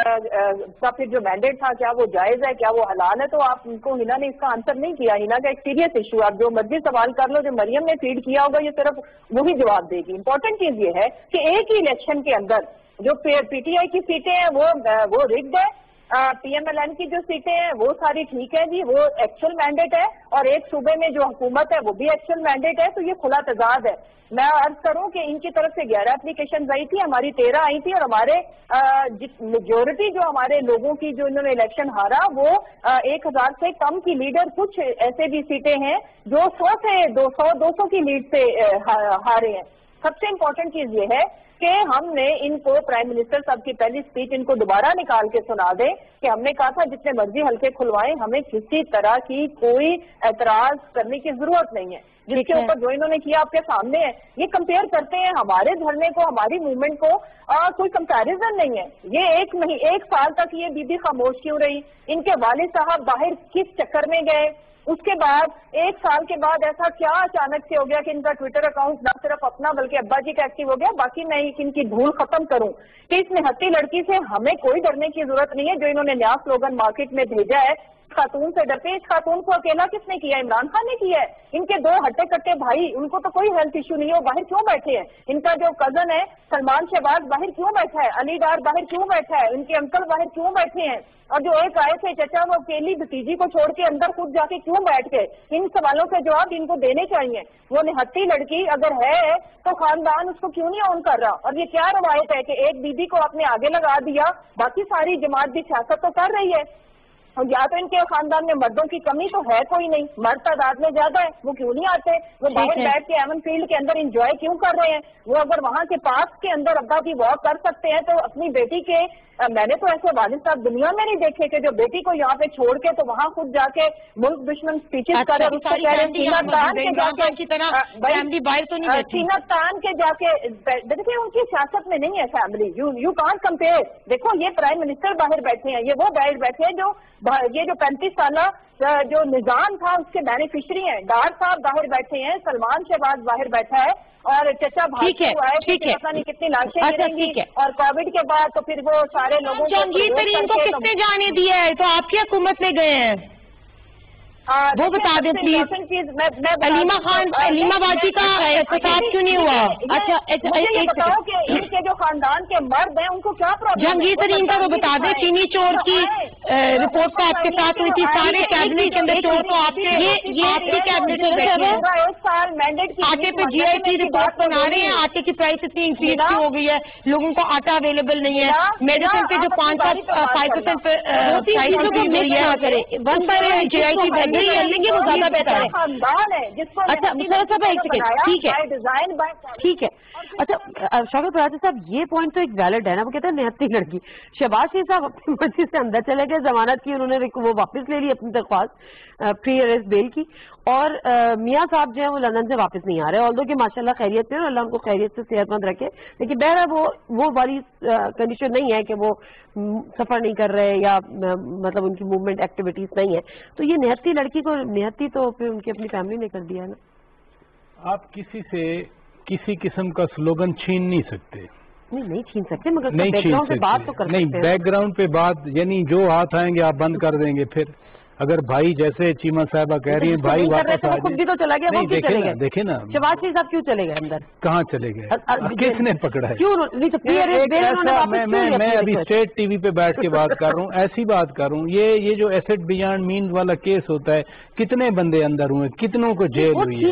کا پھر جو مینڈیٹ تھا کیا وہ جائز ہے, کیا وہ حلال ہے, تو آپ کو ہنا نے اس کا آنسر نہیں کیا. ہنا کا ایک سیریس ایشو, آپ جو مرضی سوال کر لو, جو مریم نے فیڈ کیا ہوگا یہ صرف وہی جواب دے گی. امپورٹنٹ چیز یہ ہے کہ ایک ہی الیکشن کے اندر جو پی ٹی آئی کی سیٹیں ہیں وہ رگڈ ہے, پی ایم ایل این کی جو سیٹیں ہیں وہ ساری ٹھیک ہے جی, وہ ایکچوئل مینڈیٹ ہے, اور ایک صوبے میں جو حکومت ہے وہ بھی ایکچوئل مینڈیٹ ہے. تو یہ کھلا تضاد ہے. میں عرض کروں کہ ان کی طرف سے 11 اپلیکیشن آئی تھی, ہماری 13 آئی تھی, اور ہمارے میجورٹی جو ہمارے لوگوں کی جو انہوں نے الیکشن ہارا وہ 1000 سے کم کی لیڈر, کچھ ایسے بھی سیٹیں ہیں جو 100 سے 200 کی لیڈ سے ہارے ہیں. سب سے امپورٹنٹ چیز یہ ہے کہ ہم نے ان کو پرائم منسٹر صاحب کی پہلی سپیچ ان کو دوبارہ نکال کے سنا دیں کہ ہم نے کہا تھا جتنے مرضی حلقے کھلوائیں، ہمیں کسی طرح کی کوئی اعتراض کرنے کی ضرورت نہیں ہے. جس کے اوپر جو انہوں نے کیا آپ کے سامنے ہے. یہ کمپیئر کرتے ہیں ہمارے دھرنے کو، ہماری موومنٹ کو، کوئی کمپیریزن نہیں ہے. یہ ایک سال تک یہ بی بی خاموش کیوں رہی؟ ان کے والد صاحب باہر کس چکر میں گئے؟ اس کے بعد ایک سال کے بعد ایسا کیا اچانک سے ہو گیا کہ ان کا ٹویٹر اکاؤنٹ نہ صرف اپنا بلکہ ابا جی کا ایکٹیو ہو گیا؟ باقی میں ان کی دھول ختم کروں کہ اس نہتی لڑکی سے ہمیں کوئی ڈرنے کی ضرورت نہیں ہے. جو انہوں نے نیا سلوگن مارکیٹ میں بھیجا ہے، خاتون سے ڈرتے ہیں. اس خاتون کو اکیلا کس نے کیا؟ عمران خان نے کیا ہے. ان کے دو ہٹے کٹے بھائی، ان کو تو کوئی ہیلتھ ایشو نہیں ہے، وہ باہر کیوں بیٹھے ہیں؟ ان کا جو کزن ہے سلمان شہباز باہر کیوں بیٹھا ہے؟ علی ڈار باہر کیوں بیٹھا ہے؟ ان کے انکل باہر کیوں بیٹھے ہیں؟ اور جو ایک آئے تھے چچا، وہ اکیلی بھتیجی کو چھوڑ کے اندر خود جا کے کیوں بیٹھ گئے؟ ان سوالوں کے جواب ان کو دینے چاہیے. وہ نہتی لڑکی اگر ہے تو خاندان اس کو کیوں نہیں آن کر رہا؟ اور یہ کیا روایت ہے کہ ایک بی بی کو آپ نے آگے لگا دیا، باقی ساری جماعت بھی سیاست تو کر رہی ہے؟ اور یا تو ان کے خاندان میں مردوں کی کمی تو ہے کوئی نہیں، مرد تعداد میں زیادہ ہے، وہ کیوں نہیں آتے؟ وہ باہر بیٹھ کے ایون فیلڈ کے اندر انجوائے کیوں کر رہے ہیں؟ وہ اگر وہاں کے پارک کے اندر ابا کی واک کر سکتے ہیں تو اپنی بیٹی کے، میں نے تو ایسے والد صاحب دنیا میں نہیں دیکھے کہ جو بیٹی کو یہاں پہ چھوڑ کے تو وہاں خود جا کے ملک دشمن سپیچز کر رہے ہیں. سینت تان کے جا کے دیکھیں ان کی سیاست میں نہیں ہے فیملی. You can't compare. دیکھو یہ پرائم منسٹر باہر بیٹھے ہیں، یہ وہ باہر بیٹھے ہیں جو یہ جو 35 سالہ جو نظام تھا اس کے بینیفیشری ہیں. ڈار صاحب باہر بیٹھے ہیں، سلمان شہباز باہر بیٹھا ہے، اور چچا بھائی ہوا ہے کہ پتہ نہیں کتنی لاشیں گریں گی. اور کووڈ کے بعد تو پھر وہ سارے لوگوں جہانگیر ترین کو کس نے جانے دیا ہے؟ تو آپ کی حکومت میں گئے ہیں، وہ بتا دیں پلیز. علیمہ خان، علیمہ باجی کا احتساب کیوں نہیں ہوا؟ اچھا یہ بتاؤ کہ ان کے جو خاندان کے مرد ہیں ان کو کیا پرابلم؟ جہانگیر ترین کا وہ بتا دیں. چینی چور کی رپورٹ تو آپ کے ساتھ ہوئی تھی، سارے کیبنٹ کے اندر چور تو آپ کے، یہ آپ کی کیبنٹ میں بیٹھے ہیں. ایک سال مینڈیٹ کی آٹے پہ جی آئی ٹی رپورٹ بنا رہے ہیں. آٹے کی پرائس اتنی انکریز کیوں ہو گئی ہے؟ لوگوں کو آٹا اویلیبل نہیں ہے. میڈیسن پہ جو 5% پرائس انکریز ہوئی ہے، one per G I T بن رہی ہے، لیکن وہ زیادہ بہتر ہے. اچھا مسرت صاحب ایک سیکنڈ، ٹھیک ہے. اچھا شوکت پراجی صاحب، یہ پوائنٹ تو ایک ویلڈ ہے نا، وہ کہتے ہیں نہتی لڑکی. شہباز شریف صاحب اپنی مرضی سے اندر چلے گئے، ضمانت کی انہوں نے، وہ واپس لے لی اپنی درخواست پری اریسٹ بیل کی، اور میاں صاحب جو ہیں وہ لندن سے واپس نہیں آ رہے، آلدو کہ ماشاءاللہ خیریت سے، اور اللہ ان کو خیریت سے صحت مند رکھے. لیکن بہرحال وہ والی کنڈیشن نہیں ہے کہ وہ سفر نہیں کر رہے یا مطلب ان کی موومنٹ ایکٹیویٹیز نہیں ہے. تو یہ نہتی لڑکی کو نہتی تو پھر ان کی اپنی فیملی نے کر دیا ہے نا. آپ کسی سے کسی قسم کا سلوگن چھین نہیں سکتے. نہیں چھین سکتے، مگر بیک گراؤنڈ پہ بات تو کر سکتے ہیں. نہیں، بیک گراؤنڈ پہ بات یعنی جو ہاتھ آئیں گے آپ بند کر دیں گے. پھر اگر بھائی جیسے چیمہ صاحبہ کہہ رہی ہیں بھائی واپس آ خود بھی تو چلا گیا، وہ کیوں چلے گئے؟ دیکھیں نا شہباز شریف صاحب کیوں چلے گئے اندر؟ کہاں چلے گئے؟ کس نے پکڑا ہے؟ میں ابھی اسٹیٹ ٹی وی پہ بیٹھ کے بات کر رہا ہوں، ایسی بات کر رہا ہوں. یہ جو ایسٹ بیانڈ مینز والا کیس ہوتا ہے، کتنے بندے اندر ہوئے، کتنوں کو جیل ہوئی ہے.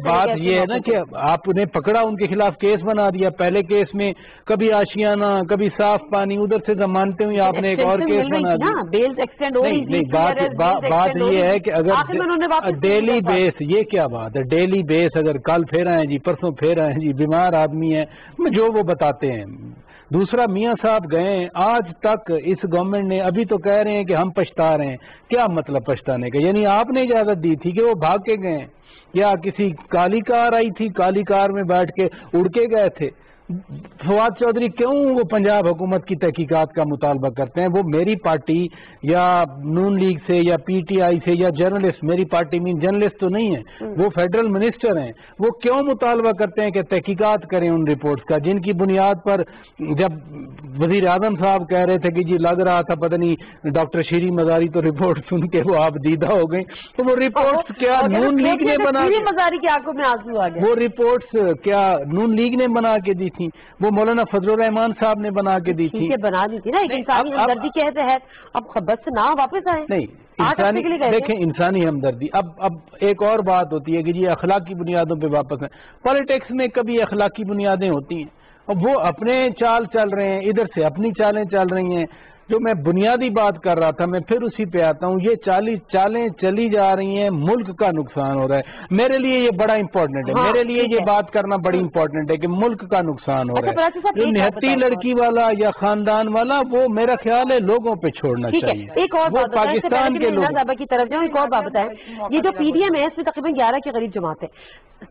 بات یہ ہے نا کہ آپ نے پکڑا، ان کے خلاف کیس بنا دیا. پہلے کیس میں کبھی آشیانہ، کبھی صاف پانی، ادھر سے زمانتے ہوئی آپ نے ایک اور کیس بنا دیا. نہیں، بات یہ ہے کہ اگر ڈیلی بیس، یہ کیا بات ہے ڈیلی بیس، اگر کل پھر آئیں جی، پرسوں پھر آئیں جی، بیمار آدمی ہے جو وہ بتاتے ہیں. دوسرا میاں صاحب گئے، آج تک اس گورنمنٹ نے، ابھی تو کہہ رہے ہیں کہ ہم پچھتا رہے ہیں. کیا مطلب پچھتانے کا؟ یعنی آپ نے اجازت دی تھی کہ وہ بھاگ کے گئے، یا کسی کالی کار آئی تھی، کالی کار میں بیٹھ کے اڑ کے گئے تھے؟ فواد چودھری کیوں وہ پنجاب حکومت کی تحقیقات کا مطالبہ کرتے ہیں؟ وہ میری پارٹی یا نون لیگ سے یا پی ٹی آئی سے یا جرنلسٹ، میری پارٹی میں جرنلسٹ تو نہیں ہے، وہ فیڈرل منسٹر ہیں. وہ کیوں مطالبہ کرتے ہیں کہ تحقیقات کریں ان رپورٹس کا، جن کی بنیاد پر جب وزیر اعظم صاحب کہہ رہے تھے کہ جی لگ رہا تھا پتہ نہیں ڈاکٹر شیری مزاری، تو رپورٹ سن کے وہ آپ دیدہ ہو گئی. تو وہ رپورٹس کیا نون لیگ نے بنا کے، مزاری کی آنکھوں میں آنسو آ گئے، وہ رپورٹس کیا نون لیگ نے بنا کے دی تھی؟ وہ مولانا فضل الرحمان صاحب نے بنا کے دی تھی. بنا دی تھی نا، ایک انسانی ہمدردی کے تحت. اب بس نہ واپس آئے. نہیں، دیکھیں انسانی ہمدردی. اب ایک اور بات ہوتی ہے کہ جی اخلاقی بنیادوں پہ واپس آئیں. پالیٹکس میں کبھی اخلاقی بنیادیں ہوتی ہیں، اور وہ اپنے چال چل رہے ہیں، ادھر سے اپنی چالیں چل رہی ہیں. جو میں بنیادی بات کر رہا تھا، میں پھر اسی پہ آتا ہوں، یہ چالیں چلی جا رہی ہیں، ملک کا نقصان ہو رہا ہے. میرے لیے یہ بڑا امپورٹنٹ ہے، میرے لیے یہ بات کرنا بڑی امپورٹنٹ ہے کہ ملک کا نقصان ہو رہا ہے. جو نہتی لڑکی والا یا خاندان والا، وہ میرا خیال ہے لوگوں پہ چھوڑنا چاہیے. ایک اور وہ پاکستان کے لوگ کی طرف جاؤں، ایک اور بات بتائیں. یہ جو پی ڈی ایم ہے اس میں تقریباً 11 کے قریب جماعت ہے،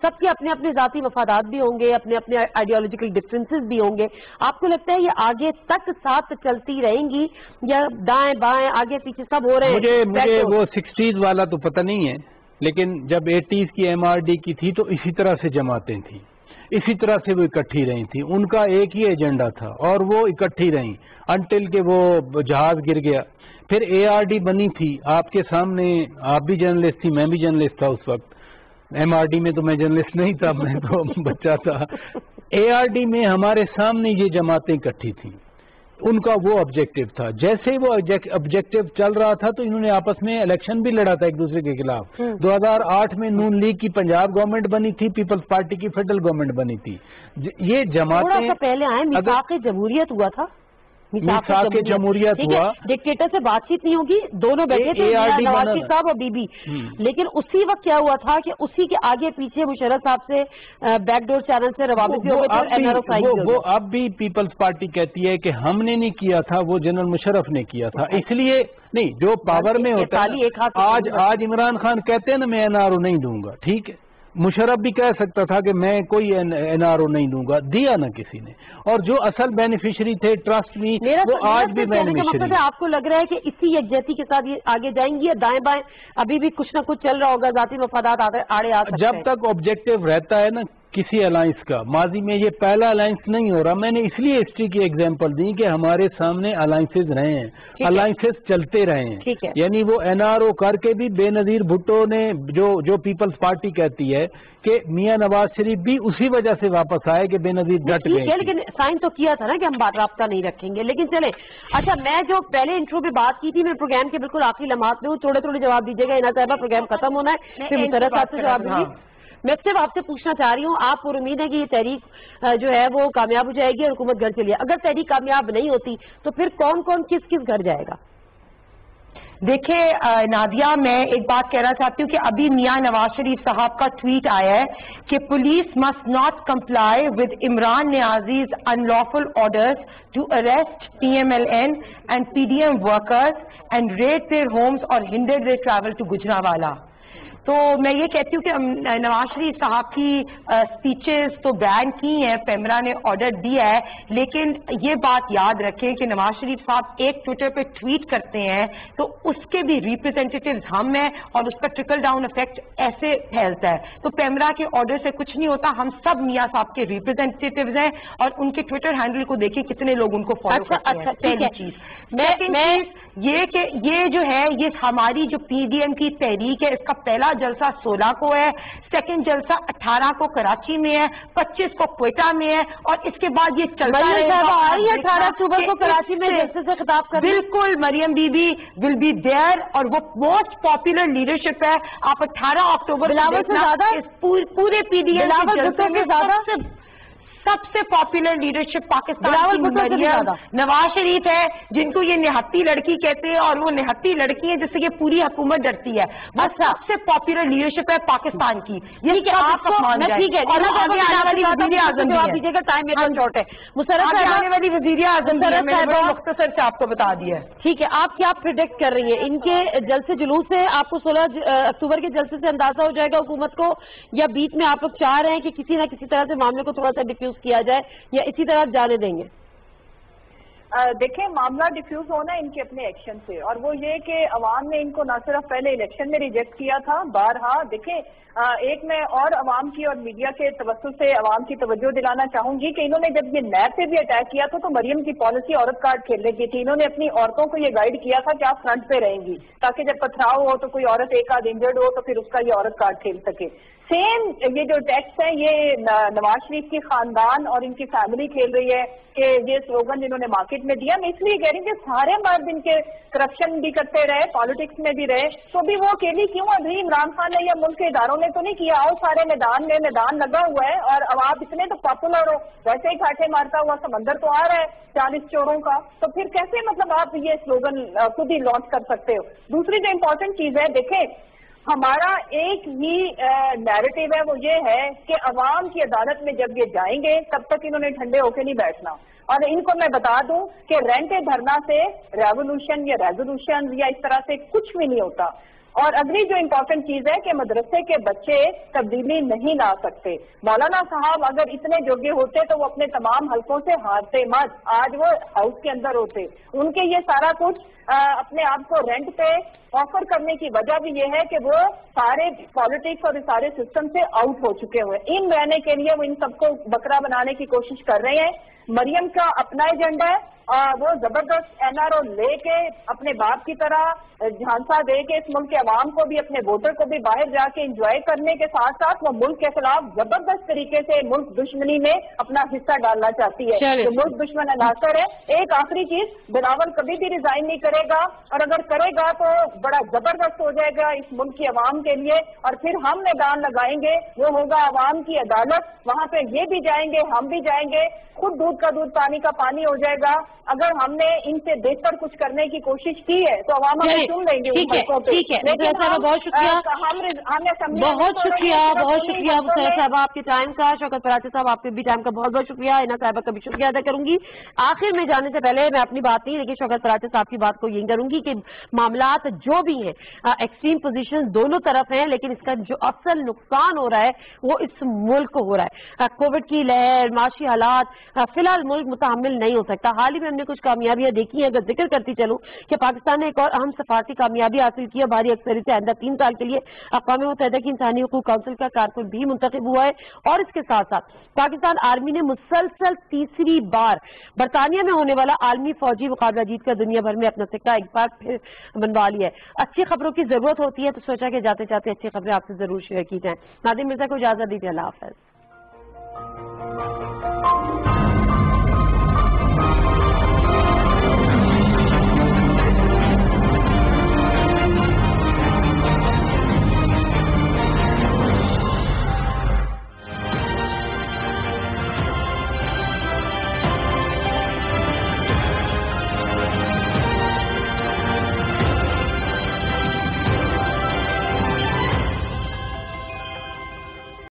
سب کے اپنے اپنے ذاتی مفادات بھی ہوں گے، اپنے اپنے آئیڈیالوجیکل ڈفرینسز بھی ہوں گے. آپ کو لگتا ہے یہ آگے تک ساتھ چلتی رہیں گی یا دائیں بائیں آگے پیچھے سب ہو رہے ہیں؟ مجھے وہ 60s والا تو پتہ نہیں ہے، لیکن جب 80s کی ایم آر ڈی کی تھی تو اسی طرح سے جماعتیں تھیں، اسی طرح سے وہ اکٹھی رہی تھیں. ان کا ایک ہی ایجنڈا تھا اور وہ اکٹھی رہیں انٹل کہ وہ جہاز گر گیا. پھر اے آر ڈی بنی تھی آپ کے سامنے، آپ بھی جرنلسٹ تھی، میں بھی جرنلسٹ تھا اس وقت. ایم آر ڈی میں تو میں جرنلسٹ نہیں تھا، میں تو بچہ تھا. اے آر ڈی میں ہمارے سامنے یہ جماعتیں اکٹھی تھیں، ان کا وہ آبجیکٹو تھا. جیسے وہ آبجیکٹو چل رہا تھا تو انہوں نے آپس میں الیکشن بھی لڑا تھا ایک دوسرے کے خلاف. 2008 میں نون لیگ کی پنجاب گورنمنٹ بنی تھی، پیپلز پارٹی کی فیڈرل گورنمنٹ بنی تھی. یہ جماعتیں تھوڑا سا پہلے آئے میثاق جمہوریت ہوا تھا، میثاق جمہوریت ہوا. ڈکٹیٹر سے بات چیت نہیں ہوگی، دونوں بیٹھے تھے نواز شریف صاحب اور بی بی. لیکن اسی وقت کیا ہوا تھا کہ اسی کے آگے پیچھے مشرف صاحب سے بیک ڈور چینل سے روابط بھی ہو گئے. وہ اب بھی پیپلز پارٹی کہتی ہے کہ ہم نے نہیں کیا تھا، وہ جنرل مشرف نے کیا تھا. اس لیے نہیں، جو پاور میں ہوتا ہے. آج عمران خان کہتے ہیں نا میں این آر او نہیں دوں گا، ٹھیک ہے. مشرف بھی کہہ سکتا تھا کہ میں کوئی این آر او نہیں دوں گا، دیا نا کسی نے. اور جو اصل بینیفیشری تھے ٹرسٹ میں، وہ آج بھی بینیفیشری. آپ کو لگ رہا ہے کہ اسی یکجہتی کے ساتھ یہ آگے جائیں گی یا دائیں بائیں ابھی بھی کچھ نہ کچھ چل رہا ہوگا، ذاتی مفادات آڑے آ سکتے ہیں؟ جب تک آبجیکٹو رہتا ہے نا کسی الائنس کا، ماضی میں یہ پہلا الائنس نہیں ہو رہا. میں نے اس لیے ہسٹری کی ایگزامپل دی کہ ہمارے سامنے الائنسز رہے ہیں، الائنسز چلتے رہے ہیں. یعنی وہ این آر او کر کے بھی بے نظیر بھٹو نے جو پیپلز پارٹی کہتی ہے کہ میاں نواز شریف بھی اسی وجہ سے واپس آئے کہ بے نظیر ڈٹ گئے. لیکن سائن تو کیا تھا نا کہ ہم بات رابطہ نہیں رکھیں گے. لیکن چلیں، اچھا میں جو پہلے انٹرو پہ بات کی تھی، میں پروگرام کے بالکل آخری لمحات میں ہوں، تھوڑے تھوڑے جواب دیجیے گا. اینا صاحبہ پروگرام ختم ہونا ہے، پھر مسرت صاحب سے جواب دیجیے. میں صرف آپ سے پوچھنا چاہ رہی ہوں، آپ پر امید ہے کہ یہ تحریک جو ہے وہ کامیاب ہو جائے گی اور حکومت گھر چلیے. اگر تحریک کامیاب نہیں ہوتی تو پھر کون کون کس کس گھر جائے گا؟ دیکھیں نادیہ، میں ایک بات کہنا چاہتی ہوں کہ ابھی میاں نواز شریف صاحب کا ٹویٹ آیا ہے کہ police must not comply with Imran Niazi's unlawful orders to arrest PMLN and PDM workers and raid their homes اور hinder their travel to Gujranwala. تو میں یہ کہتی ہوں کہ نواز شریف صاحب کی سپیچز تو بین کی ہیں، پیمرا نے آرڈر دیا ہے، لیکن یہ بات یاد رکھیں کہ نواز شریف صاحب ایک ٹویٹر پہ ٹویٹ کرتے ہیں تو اس کے بھی ریپرزینٹیٹیوز ہم ہیں اور اس کا ٹرکل ڈاؤن افیکٹ ایسے پھیلتا ہے. تو پیمرا کے آرڈر سے کچھ نہیں ہوتا، ہم سب میاں صاحب کے ریپرزینٹیٹیوز ہیں اور ان کے ٹویٹر ہینڈل کو دیکھیں کتنے لوگ ان کو فالو کرتے ہیں. پہلی چیز. سیکنڈ چیز یہ کہ یہ جو ہے یہ ہماری جو PDM کی تحریک ہے، اس کا پہلا جلسہ 16 کو ہے، سیکنڈ جلسہ 18 کو کراچی میں ہے، 25 کو کوئٹہ میں ہے اور اس کے بعد یہ چلتا رہے گا. 18 اکتوبر کو کراچی میں جلسے سے خطاب کر بالکل مریم بی بی ول بی دیئر اور وہ موسٹ پاپولر لیڈرشپ ہے. آپ 18 اکتوبر بلاول سے زیادہ پورے PDM زیادہ سب سے پاپولر لیڈرشپ پاکستان کی نواز شریف ہے، جن کو یہ نہتی لڑکی کہتے ہیں اور وہ نہتی لڑکی ہے جس سے یہ پوری حکومت ڈرتی ہے. بس سب سے پاپولر لیڈرشپ ہے پاکستان کی. یہ کہ آپ کو ٹھیک ہے اور آگے آنے والی وزیر اعظم جواب دیجیے گا، ٹائم میرا شارٹ ہے. مسرت آنے والی وزیر اعظم مختصر سے آپ کو بتا دیا. ٹھیک ہے، آپ کیا پریڈکٹ کر رہی ہیں ان کے جلسے جلوس سے؟ آپ کو 16 اکتوبر کے جلسے سے اندازہ ہو جائے گا حکومت کو، یا بیچ میں آپ لوگ چاہ رہے ہیں کہ کسی نہ کسی طرح سے معاملے کو تھوڑا سا ڈیفیوز کیا جائے یا اسی طرح جانے دیں گے؟ دیکھیں معاملہ ڈیفیوز ہونا ان کے اپنے ایکشن سے، اور وہ یہ کہ عوام نے ان کو نہ صرف پہلے الیکشن میں ریجیکٹ کیا تھا، بارہا. دیکھیں ایک میں اور عوام کی اور میڈیا کے توسط سے عوام کی توجہ دلانا چاہوں گی کہ انہوں نے جب یہ نیب پہ بھی اٹیک کیا تھا تو مریم کی پالیسی عورت کارڈ کھیلنے کی تھی. انہوں نے اپنی عورتوں کو یہ گائیڈ کیا تھا کہ آپ فرنٹ پہ رہیں گی تاکہ جب پتھراؤ ہو تو کوئی عورت ایک آدھ انجرڈ ہو تو پھر اس کا یہ عورت کارڈ کھیل سکے. سیم یہ جو ٹیکسٹ ہے یہ نواز شریف کی خاندان اور ان کی فیملی کھیل رہی ہے کہ یہ سلوگن جنہوں نے مارکیٹ میں دیا. میں اس لیے کہہ رہی ہوں کہ سارے مرد ان کے کرپشن بھی کرتے رہے, پالیٹکس میں بھی رہے, تو بھی وہ اکیلی کیوں؟ ابھی عمران خان نے یا ملک کے اداروں نے تو نہیں کیا. آؤ سارے میدان میں, میدان لگا ہوا ہے اور اب آپ اتنے تو پاپولر ہو, ویسے ہی کھاٹے مارتا ہوا سمندر تو آ رہا ہے 40 چوروں کا, تو پھر کیسے مطلب آپ یہ سلوگن خود ہی لانچ کر سکتے ہو؟ دوسری جو امپورٹنٹ چیز ہے, دیکھیں ہمارا ایک ہی نیریٹو ہے, وہ یہ ہے کہ عوام کی عدالت میں جب یہ جائیں گے تب تک انہوں نے ٹھنڈے ہو کے نہیں بیٹھنا. اور ان کو میں بتا دوں کہ رینٹے دھرنا سے ریولوشن یا ریزولوشن یا اس طرح سے کچھ بھی نہیں ہوتا. اور اگلی جو امپورٹنٹ چیز ہے کہ مدرسے کے بچے تبدیلی نہیں لا سکتے. مولانا صاحب اگر اتنے جوگے ہوتے تو وہ اپنے تمام حلقوں سے ہارتے مت, آج وہ ہاؤس کے اندر ہوتے. ان کے یہ سارا کچھ اپنے آپ کو رینٹ پہ آفر کرنے کی وجہ بھی یہ ہے کہ وہ سارے پالیٹکس اور سارے سسٹم سے آؤٹ ہو چکے ہوئے. ان رہنے کے لیے وہ ان سب کو بکرا بنانے کی کوشش کر رہے ہیں. مریم کا اپنا ایجنڈا ہے, وہ زبردست این آر او لے کے اپنے باپ کی طرح جھانسا دے کے اس ملک کے عوام کو بھی, اپنے ووٹر کو بھی باہر جا کے انجوائے کرنے کے ساتھ ساتھ وہ ملک کے خلاف زبردست طریقے سے ملک دشمنی میں اپنا حصہ ڈالنا چاہتی ہے, جو ملک دشمن عناصر ہے. ایک آخری چیز, بلاول کبھی بھی ریزائن نہیں کرے گا, اور اگر کرے گا تو بڑا زبردست ہو جائے گا اس ملک کی عوام کے لیے. اور پھر ہم میدان لگائیں گے, وہ ہوگا عوام کی عدالت, وہاں پہ یہ بھی جائیں گے, ہم بھی جائیں گے, خود دودھ کا دودھ پانی کا پانی ہو جائے گا. اگر ہم نے ان سے بہتر کچھ کرنے کی کوشش کی ہے تو عوام ہمیں چن لیں گے. ٹھیک ہے بہت شکریہ, بہت شکریہ مسرت صاحبہ آپ کے ٹائم کا. شوکت پراچے صاحب آپ کے بھی ٹائم کا بہت بہت شکریہ. اینا صاحبہ کا بھی شکریہ ادا کروں گی. آخر میں جانے سے پہلے میں اپنی بات نہیں, لیکن شوکت پراچے صاحب کی بات کو یہی کروں گی کہ معاملات جو بھی ہیں ایکسٹریم پوزیشن دونوں طرف ہیں, لیکن اس کا جو اصل نقصان ہو رہا ہے وہ اس ملک کو ہو رہا ہے. کووڈ کی لہر, معاشی حالات, فی الحال ملک متحمل نہیں ہو سکتا. حال ہی میں ہم نے کچھ کامیابیاں دیکھی ہیں. اگر ذکر کرتی چلوں کہ پاکستان نے ایک اور اہم سفارتی کامیابی حاصل کی ہے. بھاری اکثریت سے آئندہ 3 سال کے لیے اقوام متحدہ کی انسانی حقوق کونسل کا کارکن بھی منتخب ہوا ہے. اور اس کے ساتھ ساتھ پاکستان آرمی نے مسلسل تیسری بار برطانیہ میں ہونے والا عالمی فوجی مقابلہ جیت کر دنیا بھر میں اپنا سکہ ایک بار پھر بنوا لیا ہے. اچھی خبروں کی ضرورت ہوتی ہے تو سوچا کہ جاتے جاتے اچھی خبریں آپ سے ضرور شیئر کی جائیں. نادم مرزا کو اجازت دیجیے, اللہ حافظ.